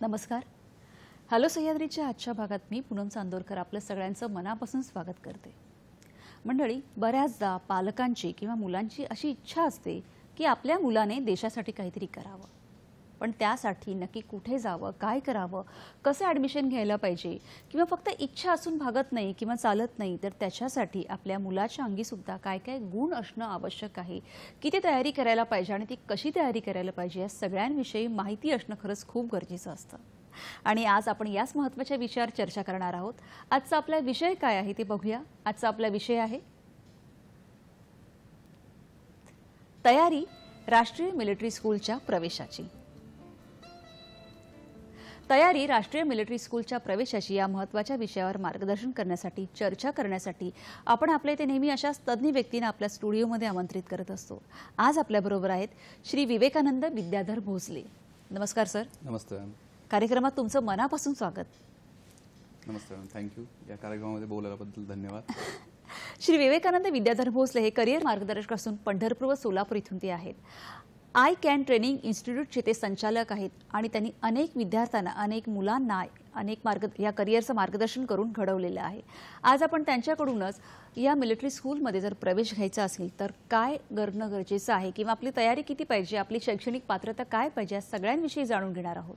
नमस्कार. हॅलो सह्याद्रीच्या आजच्या भागात मी पूनम चांदोरकर आपलं सगळ्यांचं मनापासून स्वागत करते. मंडळी, बऱ्याचदा पालकांची किंवा मुलांची अशी इच्छा असते की आपल्या मुलाने देशासाठी काहीतरी करावं, पण त्यासाठी नक्की कुठे जावं, काय करावं, कसं ॲडमिशन घ्यायला पाहिजे किंवा फक्त इच्छा असून भागत नाही किंवा चालत नाही, तर त्याच्यासाठी आपल्या मुलाच्या अंगी सुद्धा काय काय गुण असणं आवश्यक आहे, किती तयारी करायला पाहिजे आणि ती कशी तयारी करायला पाहिजे या सगळ्यांविषयी माहिती असणं खरंच खूप गरजेचं असतं. आणि आज आपण याच महत्त्वाच्या विषयावर चर्चा करणार आहोत. आजचा आपला विषय काय आहे ते बघूया. आजचा आपला विषय आहे तयारी राष्ट्रीय मिलिटरी स्कूलच्या प्रवेशाची. तयारी राष्ट्रीय मिलिटरी स्कूलच्या प्रवेशाची या महत्त्वाच्या विषयावर मार्गदर्शन करण्यासाठी, चर्चा करण्यासाठी आपण आपल्या इथे नेहमी अशाच तज्ञ व्यक्तींना आपल्या स्टुडिओमध्ये आमंत्रित करत असतो. आज आपल्याबरोबर आहेत श्री विवेकानंद विद्याधर भोसले. नमस्कार सर. नमस्ते. कार्यक्रमात तुमचं मनापासून स्वागत. नमस्ते मॅम, थँक्यू. या कार्यक्रमामध्ये बोलल्याबद्दल धन्यवाद. श्री विवेकानंद विद्याधर भोसले हे करिअर मार्गदर्शक असून पंढरपूर व सोलापूर इथून ते आहेत. आय कॅन ट्रेनिंग इन्स्टिट्यूटचे ते संचालक आहेत आणि त्यांनी अनेक विद्यार्थ्यांना, अनेक मुलांना या करिअरचं मार्गदर्शन करून घडवलेलं आहे. आज आपण त्यांच्याकडूनच या मिलिटरी स्कूलमध्ये जर प्रवेश घ्यायचा असेल तर काय करणं गरजेचं आहे किंवा आपली तयारी किती पाहिजे, आपली शैक्षणिक पात्रता काय पाहिजे, या सगळ्यांविषयी जाणून घेणार आहोत.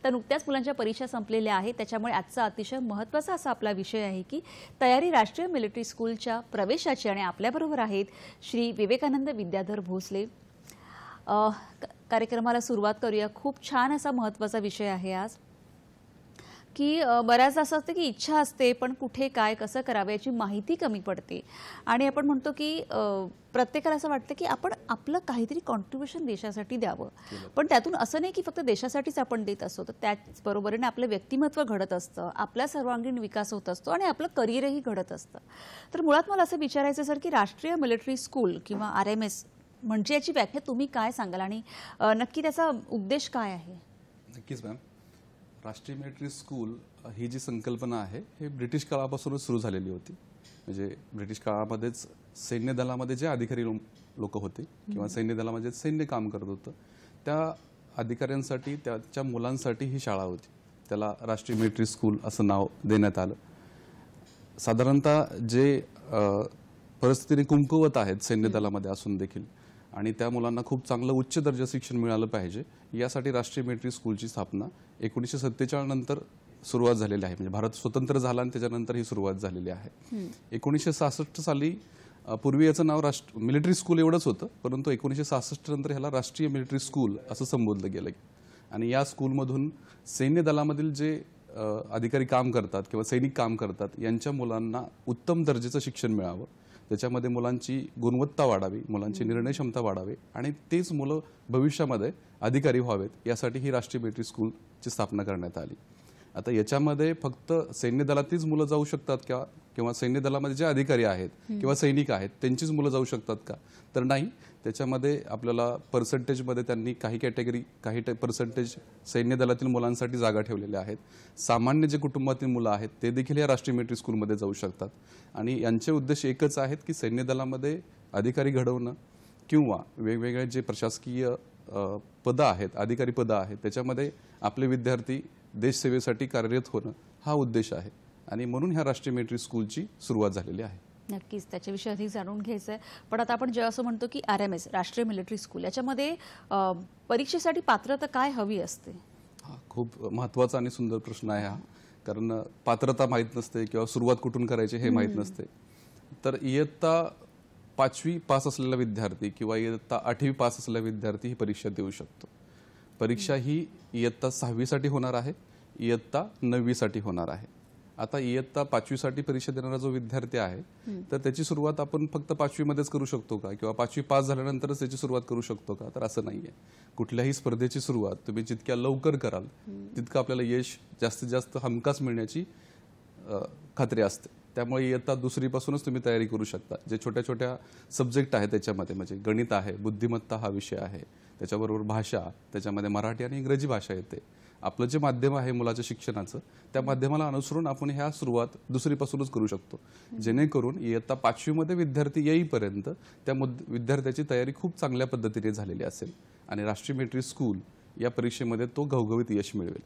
तर नुकत्याच मुलांच्या परीक्षा संपलेल्या आहेत, त्याच्यामुळे आजचा अतिशय महत्त्वाचा असा आपला विषय आहे की तयारी राष्ट्रीय मिलिटरी स्कूलच्या प्रवेशाची. आणि आपल्याबरोबर आहेत श्री विवेकानंद विद्याधर भोसले. कार्यक्रमाला सुरुवात करूया. खूप छान असा महत्त्वाचा विषय आहे आज की बऱ्याचदा असं असतं की इच्छा असते पण कुठे काय कसं करावं याची माहिती कमी पडते आणि आपण म्हणतो की प्रत्येकाला असं वाटतं की आपण आपलं काहीतरी कॉन्ट्रिब्युशन देशासाठी द्यावं, पण त्यातून असं नाही की फक्त देशासाठीच आपण देत असतो, तर त्याचबरोबरीने आपलं व्यक्तिमत्व घडत असतं, आपला सर्वांगीण विकास होत असतो आणि आपलं करिअरही घडत असतं. तर मुळात मला असं विचारायचं सर की राष्ट्रीय मिलिटरी स्कूल किंवा RMS म्हणजे याची व्याख्या तुम्ही काय सांगाल आणि नक्की त्याचा उद्देश काय आहे? नक्कीच मॅम. राष्ट्रीय मिलिटरी स्कूल ही जी संकल्पना आहे हे ब्रिटिश काळापासूनच सुरू झालेली होती. म्हणजे ब्रिटिश काळामध्येच सैन्य दलामध्ये जे अधिकारी लोक होते किंवा सैन्य दलामध्ये सैन्य काम करत होतं त्या अधिकाऱ्यांसाठी, त्याच्या मुलांसाठी ही शाळा होती. त्याला राष्ट्रीय मिलिटरी स्कूल असं नाव देण्यात आलं. साधारणतः जे परिस्थितीने कुमकुवत आहेत सैन्य दलामध्ये असून देखील आणि त्या मुलांना खूप चांगलं उच्च दर्जाचं शिक्षण मिळालं पाहिजे यासाठी राष्ट्रीय मिलिटरी स्कूलची स्थापना 1947 नंतर सुरुवात झालेली आहे. म्हणजे भारत स्वतंत्र झाला आणि त्याच्यानंतर ही सुरुवात झालेली आहे. 1966 साली पूर्वी याचं नाव मिलिटरी स्कूल एवढंच होतं, परंतु 1966 नंतर ह्याला राष्ट्रीय मिलिटरी स्कूल असं संबोधलं गेलं. आणि या स्कूलमधून सैन्य दलामधील जे अधिकारी काम करतात किंवा सैनिक काम करतात यांच्या मुलांना उत्तम दर्जाचं शिक्षण मिळावं, त्याच्यामध्ये मुलांची गुणवत्ता वाढावी, मुलांची निर्णय क्षमता वाढावी आणि तेच मुलं भविष्यामध्ये अधिकारी व्हावेत यासाठी ही राष्ट्रीय मिलिटरी स्कूलची स्थापना करण्यात आली. आता याच्यामध्ये फक्त सैन्य दलातीलच मुलं जाऊ शकतात का किंवा सैन्य दलामध्ये जे अधिकारी आहेत किंवा सैनिक आहेत त्यांचीच मुलं जाऊ शकतात का? तर नाही. त्याच्यामध्ये आपल्याला पर्सेंटेजमध्ये त्यांनी काही कॅटेगरी, काही पर्सेंटेज सैन्य दलातील मुलांसाठी जागा ठेवलेल्या आहेत. सामान्य जे कुटुंबातील मुलं आहेत ते देखील या राष्ट्रीय मिलिटरी स्कूलमध्ये जाऊ शकतात. आणि यांचे उद्देश एकच आहेत की सैन्य दलामध्ये अधिकारी घडवणं किंवा वेगवेगळे जे प्रशासकीय पदं आहेत, अधिकारी पदं आहेत, त्याच्यामध्ये आपले विद्यार्थी देशसेवेसाठी कार्यरत होणं हा उद्देश आहे. आणि म्हणून ह्या राष्ट्रीय मिलिटरी स्कूलची सुरुवात झालेली आहे. नक्कीच त्याच्याविषयी अधिक जाणून घ्यायचं आहे. पण आता आपण जेव्हा असं म्हणतो की RMS राष्ट्रीय मिलिटरी स्कूल याच्यामध्ये परीक्षेसाठी पात्रता काय हवी असते? हा खूप महत्त्वाचा आणि सुंदर प्रश्न आहे हा. कारण पात्रता माहीत नसते किंवा सुरुवात कुठून करायची हे माहीत नसते. तर इयत्ता 5वी पास असलेला विद्यार्थी किंवा इयत्ता 8वी पास असलेला विद्यार्थी ही परीक्षा देऊ शकतो. परीक्षा ही इयत्ता 6वी साठी होणार आहे, इयत्ता 9वी साठी होणार आहे. आता इयत्ता 5वी साठी परीक्षा देणारा जो विद्यार्थी आहे तर त्याची सुरुवात आपण फक्त 5वी मध्येच करू शकतो का किंवा 5वी पास झाल्यानंतरच त्याची सुरुवात करू शकतो का? तर असं नाहीये. कुठल्याही स्पर्धेची सुरुवात तुम्ही जितक्या लवकर कराल तितकं आपल्याला यश जास्तीत जास्त हमखास मिळण्याची खात्री असते. त्यामुळे इयत्ता 2री पासूनच तुम्ही तयारी करू शकता. जे छोट्या छोट्या सब्जेक्ट आहेत त्याच्यामध्ये, म्हणजे गणित आहे, बुद्धिमत्ता हा विषय आहे, त्याच्याबरोबर भाषा, त्याच्यामध्ये मराठी आणि इंग्रजी भाषा येते. आपलं जे माध्यम आहे मुलाच्या शिक्षणाचं त्या माध्यमाला अनुसरून आपण ह्या सुरुवात 2री पासूनच करू शकतो, जेणेकरून इयत्ता 5वी मध्ये विद्यार्थी येईपर्यंत त्या विद्यार्थ्याची तयारी खूप चांगल्या पद्धतीने झालेली असेल. आणि राष्ट्रीय मिलिटरी स्कूल या परीक्षेमध्ये तो घवघवीत यश मिळवेल.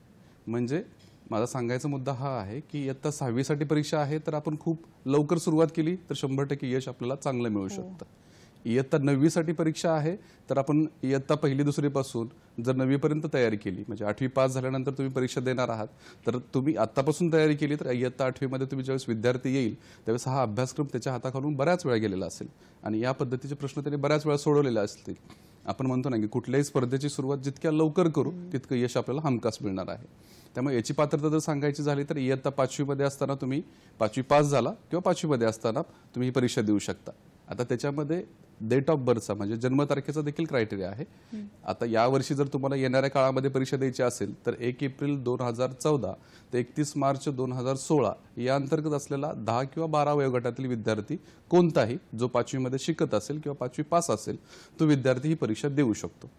म्हणजे माझा सांगायचा मुद्दा हा आहे की इयत्ता 6वीसाठी परीक्षा आहे तर आपण खूप लवकर सुरुवात केली तर 100% यश आपल्याला चांगलं मिळू शकतं. इयत्ता 9वीसाठी परीक्षा आहे तर आपण इयत्ता 1ली-2री पासून जर 9वीपर्यंत तयारी केली, म्हणजे 8वी पास झाल्यानंतर तुम्ही परीक्षा देणार आहात, तर तुम्ही आत्तापासून तयारी केली तर इयत्ता 8वीमध्ये तुम्ही ज्यावेळेस विद्यार्थी येईल त्यावेळेस हा अभ्यासक्रम त्याच्या हाताखालून बऱ्याच वेळा गेलेला असेल आणि या पद्धतीचे प्रश्न त्यांनी बऱ्याच वेळा सोडवलेले असतील. आपण म्हणतो ना की कुठल्याही स्पर्धेची सुरुवात जितक्या लवकर करू तितकं यश आपल्याला हमखास मिळणार आहे. त्यामुळे याची पात्रता जर सांगायची झाली तर इयत्ता 5वीमध्ये असताना तुम्ही 5वी पास झाला किंवा 5वीमध्ये असताना तुम्ही ही परीक्षा देऊ शकता. आता त्याच्यामध्ये डेट ऑफ बर्थचा म्हणजे जन्मतारखेचा देखील क्रायटेरिया आहे. आता यावर्षी जर तुम्हाला येणाऱ्या काळामध्ये परीक्षा द्यायची असेल तर 1 एप्रिल 2014 ते 31 मार्च 2016 या अंतर्गत असलेला 10 किंवा 12 वयोगटातील विद्यार्थी कोणताही जो 5वीमध्ये शिकत असेल किंवा 5वी पास असेल तो विद्यार्थी ही परीक्षा देऊ शकतो.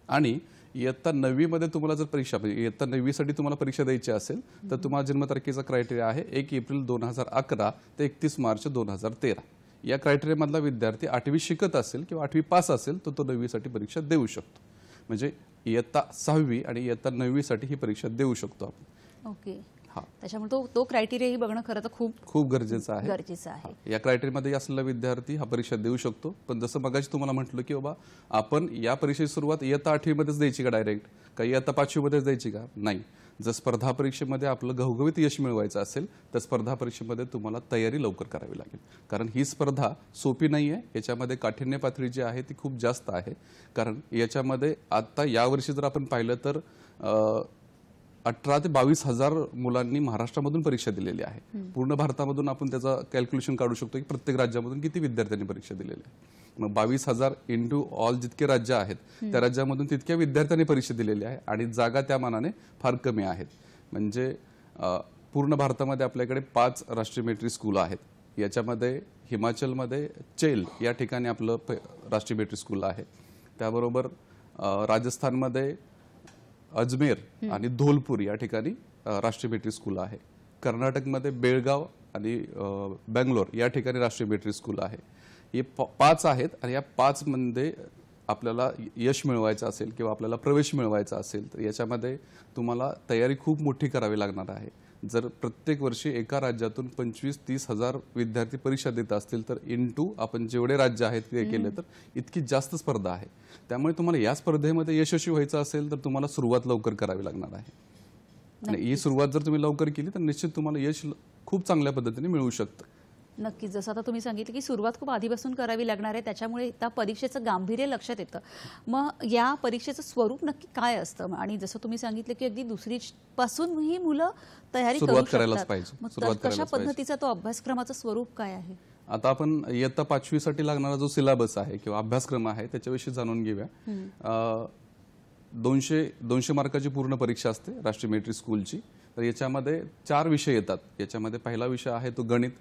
आणि इयत्ता 9वीमध्ये तुम्हाला जर परीक्षा इयत्ता 9वीसाठी तुम्हाला परीक्षा द्यायची असेल तर तुम्हाला जन्मतारखेचा क्रायटेरिया आहे 1 एप्रिल 2011 ते 31 मार्च 2013. या क्रायटेरियामधला विद्यार्थी 8वी शिकत असेल किंवा 8वी पास असेल तर तो 9वीसाठी परीक्षा देऊ शकतो. म्हणजे इयत्ता 6वी आणि इयत्ता 9वीसाठी ही परीक्षा देऊ शकतो आपण. ओके. हा, त्याच्यामुळे तो क्रायटेरियाही बघणं खरं तर खूप गरजेचं आहे. गरजेचं आहे. या क्रायटेरियामध्ये असलेला विद्यार्थी हा परीक्षा देऊ शकतो. पण जसं मगाशी तुम्हाला म्हटलं की बाबा आपण या परीक्षेची सुरुवात इयत्ता 8वीमध्येच द्यायची का डायरेक्ट, का इयत्ता 5वीमध्येच द्यायची का? नाही. जर स्पर्धा परीक्षेमध्ये आपलं घवघवीत यश मिळवायचं असेल तर स्पर्धा परीक्षेमध्ये तुम्हाला तयारी लवकर करावी लागेल. कारण ही स्पर्धा सोपी नाही आहे. याच्यामध्ये काठिण्य पातळी जी आहे ती खूप जास्त आहे. कारण याच्यामध्ये आता यावर्षी जर आपण पाहिलं तर 18 ते 22 हजार मुलांनी महाराष्ट्रामधून परीक्षा दिलेली आहे. पूर्ण भारतामधून आपण त्याचा कॅल्क्युलेशन काढू शकतो की प्रत्येक राज्यामधून किती विद्यार्थ्यांनी परीक्षा दिलेली आहे. मग 22,000 इंटू ऑल जितके राज्य आहेत त्या राज्यामधून तितक्या विद्यार्थ्यांनी परीक्षा दिलेली आहे आणि जागा त्या मानाने फार कमी आहेत. म्हणजे पूर्ण भारतामध्ये आपल्याकडे 5 राष्ट्रीय मेट्रिक स्कूल आहेत. याच्यामध्ये हिमाचलमध्ये चेल या ठिकाणी आपलं राष्ट्रीय मेट्रिक स्कूल आहे. त्याबरोबर राजस्थानमध्ये अजमेर आणि धोलपूर या ठिकाणी राष्ट्रीय मेट्रिक स्कूल आहे. कर्नाटकमध्ये बेळगाव आणि बँगलोर या ठिकाणी राष्ट्रीय मेट्रिक स्कूल आहे. हे 5 आहेत आणि या 5 मध्ये आपल्याला यश मिळवायचं असेल किंवा आपल्याला प्रवेश मिळवायचा असेल तर याच्यामध्ये तुम्हाला तयारी खूप मोठी करावी लागणार आहे. जर प्रत्येक वर्षी एका राज्यातून 25-30 हजार विद्यार्थी परीक्षा देत असतील तर इंटू आपण जेवढे राज्य आहेत ते केले तर इतकी जास्त स्पर्धा आहे. त्यामुळे तुम्हाला या स्पर्धेमध्ये यशस्वी व्हायचं असेल तर तुम्हाला सुरुवात लवकर करावी लागणार आहे. आणि ही सुरुवात जर तुम्ही लवकर केली तर निश्चित तुम्हाला यश खूप चांगल्या पद्धतीने मिळू शकतं. नक्कीच. जसं आता तुम्ही सांगितलं की सुरुवात खूप आधीपासून करावी लागणार आहे, त्याच्यामुळे त्या परीक्षेचं गांभीर्य लक्षात येतं. मग या परीक्षेचं स्वरूप नक्की काय असतं? आणि जसं तुम्ही सांगितलं की अगदी 2री पासून ही मुलं तयारी करू सुरुवात करायलाच शकतात. पाहिजे. मग सुरुवात कशा करायलाच पाहिजे. पद्धतीचा तो अभ्यासक्रमाचं स्वरूप काय आहे? आता आपण इयत्ता 5वीसाठी लागणारा जो सिलेबस आहे किंवा अभ्यासक्रम आहे त्याच्याविषयी जाणून घेऊया. 200 मार्काची पूर्ण परीक्षा असते राष्ट्रीय मेट्रिक स्कूलची. तर याच्यामध्ये 4 विषय येतात. याच्यामध्ये पहिला विषय आहे तो गणित,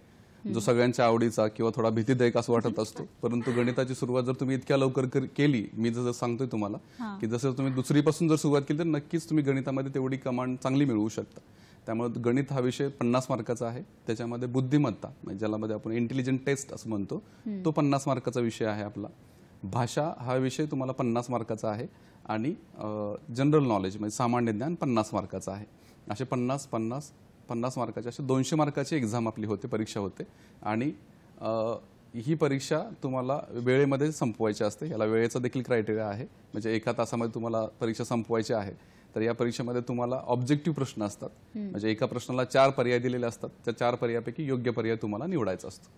जो सगळ्यांच्या आवडीचा किंवा थोडा भीतीदायक असं वाटत असतो. परंतु गणिताची सुरुवात जर तुम्ही इतक्या लवकर केली, मी जसं सांगतोय तुम्हाला की जसं तुम्ही 2री पासून जर सुरुवात केली तर नक्कीच तुम्ही गणितामध्ये तेवढी कमांड चांगली मिळवू शकता. त्यामुळे गणित हा विषय 50 मार्काचा आहे. त्याच्यामध्ये बुद्धिमत्ता म्हणजे ज्याला आपण इंटेलिजंट टेस्ट असं म्हणतो तो 50 मार्काचा विषय आहे आपला. भाषा हा विषय तुम्हाला 50 मार्काचा आहे आणि जनरल नॉलेज म्हणजे सामान्य ज्ञान 50 मार्काचा आहे. असे 50 मार्काचे असे 200 मार्काची एक्झाम आपली होते, परीक्षा होते. आणि ही परीक्षा तुम्हाला वेळेमध्ये संपवायची असते. याला वेळेचा देखील क्रायटेरिया आहे. म्हणजे 1 तासामध्ये तुम्हाला परीक्षा संपवायची आहे. तर या परीक्षेमध्ये तुम्हाला ऑब्जेक्टिव्ह प्रश्न असतात. म्हणजे एका प्रश्नाला 4 पर्याय दिलेले असतात. त्या 4 पर्यायापैकी योग्य पर्याय तुम्हाला निवडायचा असतो.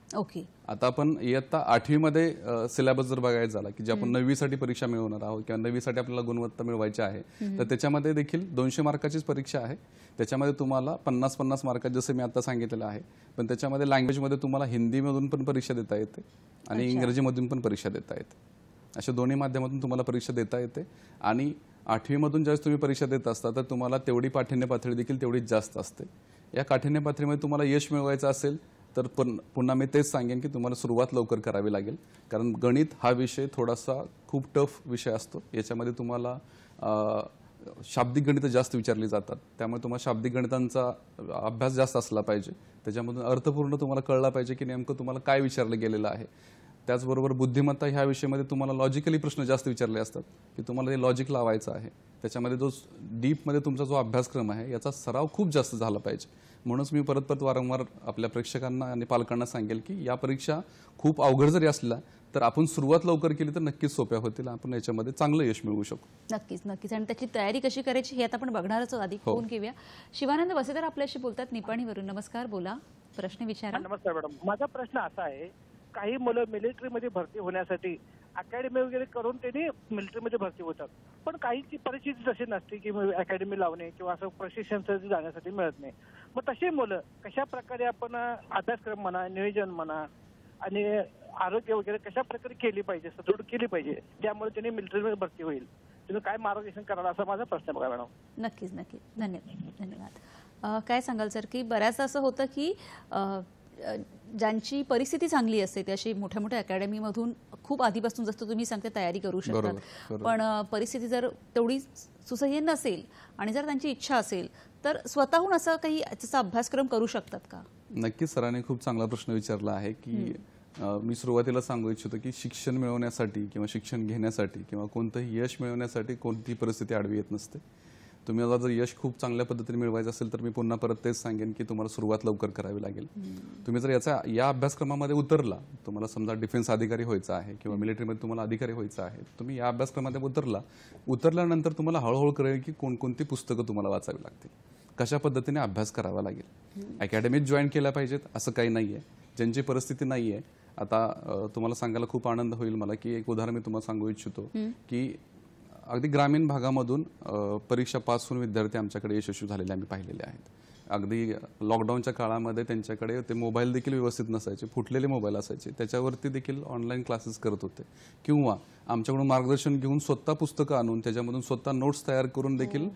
ओके. आता आपण इयत्ता 8वीमध्ये सिलेबस जर बघायचा झाला की जे आपण 9वीसाठी परीक्षा मिळवणार आहोत किंवा 9वीसाठी आपल्याला गुणवत्ता मिळवायची आहे तर त्याच्यामध्ये देखील 200 मार्काचीच परीक्षा आहे. त्याच्यामध्ये तुम्हाला 50 मार्कात जसं मी आता सांगितलेलं आहे. पण त्याच्यामध्ये लँग्वेजमध्ये तुम्हाला हिंदीमधून पण परीक्षा देता येते आणि इंग्रजीमधून पण परीक्षा देता येते. अशा दोन्ही माध्यमातून तुम्हाला परीक्षा देता येते. आणि 8वीमधून ज्यावेळेस तुम्ही परीक्षा देत असता तर तुम्हाला तेवढी काठिण्य पातळी देखील तेवढीच जास्त असते. या काठिण्य पातळीमध्ये तुम्हाला यश मिळवायचं असेल तर पुन्हा मी तेच सांगेन की तुम्हाला सुरुवात लवकर करावी लागेल. कारण गणित हा विषय थोडासा खूप टफ विषय असतो. याच्यामध्ये तुम्हाला शाब्दिक गणितं जास्त विचारली जातात. त्यामुळे तुम्हाला शाब्दिक गणितांचा अभ्यास जास्त असला पाहिजे. त्याच्यामधून अर्थपूर्ण तुम्हाला कळला पाहिजे की नेमकं तुम्हाला काय विचारलं गेलेलं आहे. त्याचबरोबर बुद्धिमत्ता ह्या विषयामध्ये तुम्हाला लॉजिकली प्रश्न जास्त विचारले असतात की तुम्हाला ते लॉजिक लावायचं आहे. त्याच्यामध्ये जो डीपमध्ये तुमचा जो अभ्यासक्रम आहे याचा सराव खूप जास्त झाला पाहिजे. म्हणूनच मी परत परत वारंवार आपल्या प्रेक्षकांना आणि पालकांना सांगेल की या परीक्षा खूप अवघड जरी असल्या तर आपण सुरुवात लवकर केली तर नक्कीच सोप्या होतील. आपण याच्यामध्ये चांगलं यश मिळवू शकू. नक्कीच नक्कीच. आणि त्याची तयारी कशी करायची हे आता आपण बघणारच आहोत. आधी हो. फोन घेऊया. शिवानंद वसेदार आपल्याशी बोलतात निपाणीवरून. नमस्कार, बोला, प्रश्न विचारा. नमस्कार मॅडम. माझा प्रश्न असा आहे, काही मुलं मिलिटरीमध्ये भरती होण्यासाठी अकॅडमी वगैरे करून त्यांनी मिलिटरीमध्ये भरती होतात, पण काहींची परिस्थिती तशी नसते की अकॅडमी लावणे किंवा असं प्रशिक्षण जाण्यासाठी मिळत नाही. मग तशी मुलं कशा प्रकारे आपण अभ्यासक्रम म्हणा, नियोजन म्हणा आणि आरोग्य वगैरे कशा प्रकारे केली पाहिजे, सदृढ केली पाहिजे, त्यामुळे त्यांनी मिलिटरीमध्ये भरती होईल. तुम्ही काय मार्गदर्शन कराल असा माझा प्रश्न बघा मॅडम. नक्कीच नक्कीच. धन्यवाद. काय सांगाल सर की बऱ्याचदा असं होतं की ज्यांची परिस्थिती चांगली असते ते अशी मोठ्या मोठ्या अकॅडमीमधून खूप आधीपासून जसं तुम्ही सांगते तयारी करू शकतात, बरोबर. पण परिस्थिती जर तेवढी सुसह्य नसेल आणि जर त्यांची इच्छा असेल तर स्वतःहून असं काही त्याचा अभ्यासक्रम करू शकतात का? नक्कीच सरांनी खूप चांगला प्रश्न विचारला आहे की मी सुरुवातीला सांगू इच्छितो की शिक्षण मिळवण्यासाठी किंवा शिक्षण घेण्यासाठी किंवा कोणतंही यश मिळवण्यासाठी कोणतीही परिस्थिती आडवी येत नसते. तुम्ही जर यश खूप चांगल्या पद्धतीने मिळवायचं असेल तर मी पुन्हा परत तेच सांगेन की तुम्हाला सुरुवात लवकर करावी लागेल. तुम्ही जर या अभ्यासक्रमामध्ये उतरला, तुम्हाला समजा डिफेन्स अधिकारी व्हायचं आहे किंवा मिलिटरीमध्ये तुम्हाला अधिकारी व्हायचं आहे, तुम्ही या अभ्यासक्रमामध्ये उतरल्यानंतर तुम्हाला हळूहळू कळेल की कोणकोणती पुस्तकं तुम्हाला वाचावी लागतील, कशा पद्धतीने अभ्यास करावा लागेल. अकॅडमीत जॉईन केल्या पाहिजेत असं काही नाहीये. ज्यांची परिस्थिती नाहीये, आता तुम्हाला सांगायला खूप आनंद होईल मला की एक उदाहरण मी तुम्हाला सांगू इच्छितो की अगदी ग्रामीण भागामधून परीक्षा पास होऊन विद्यार्थी आमच्याकडे यशस्वी झालेले आम्ही पाहिलेले आहेत. अगदी लॉकडाऊनच्या काळामध्ये त्यांच्याकडे ते मोबाईल देखील व्यवस्थित नसायचे, फुटलेले मोबाईल असायचे, त्याच्यावरती देखील ऑनलाईन क्लासेस करत होते किंवा आमच्याकडून मार्गदर्शन घेऊन स्वतः पुस्तकं आणून त्याच्यामधून स्वतः नोट्स तयार करून देखील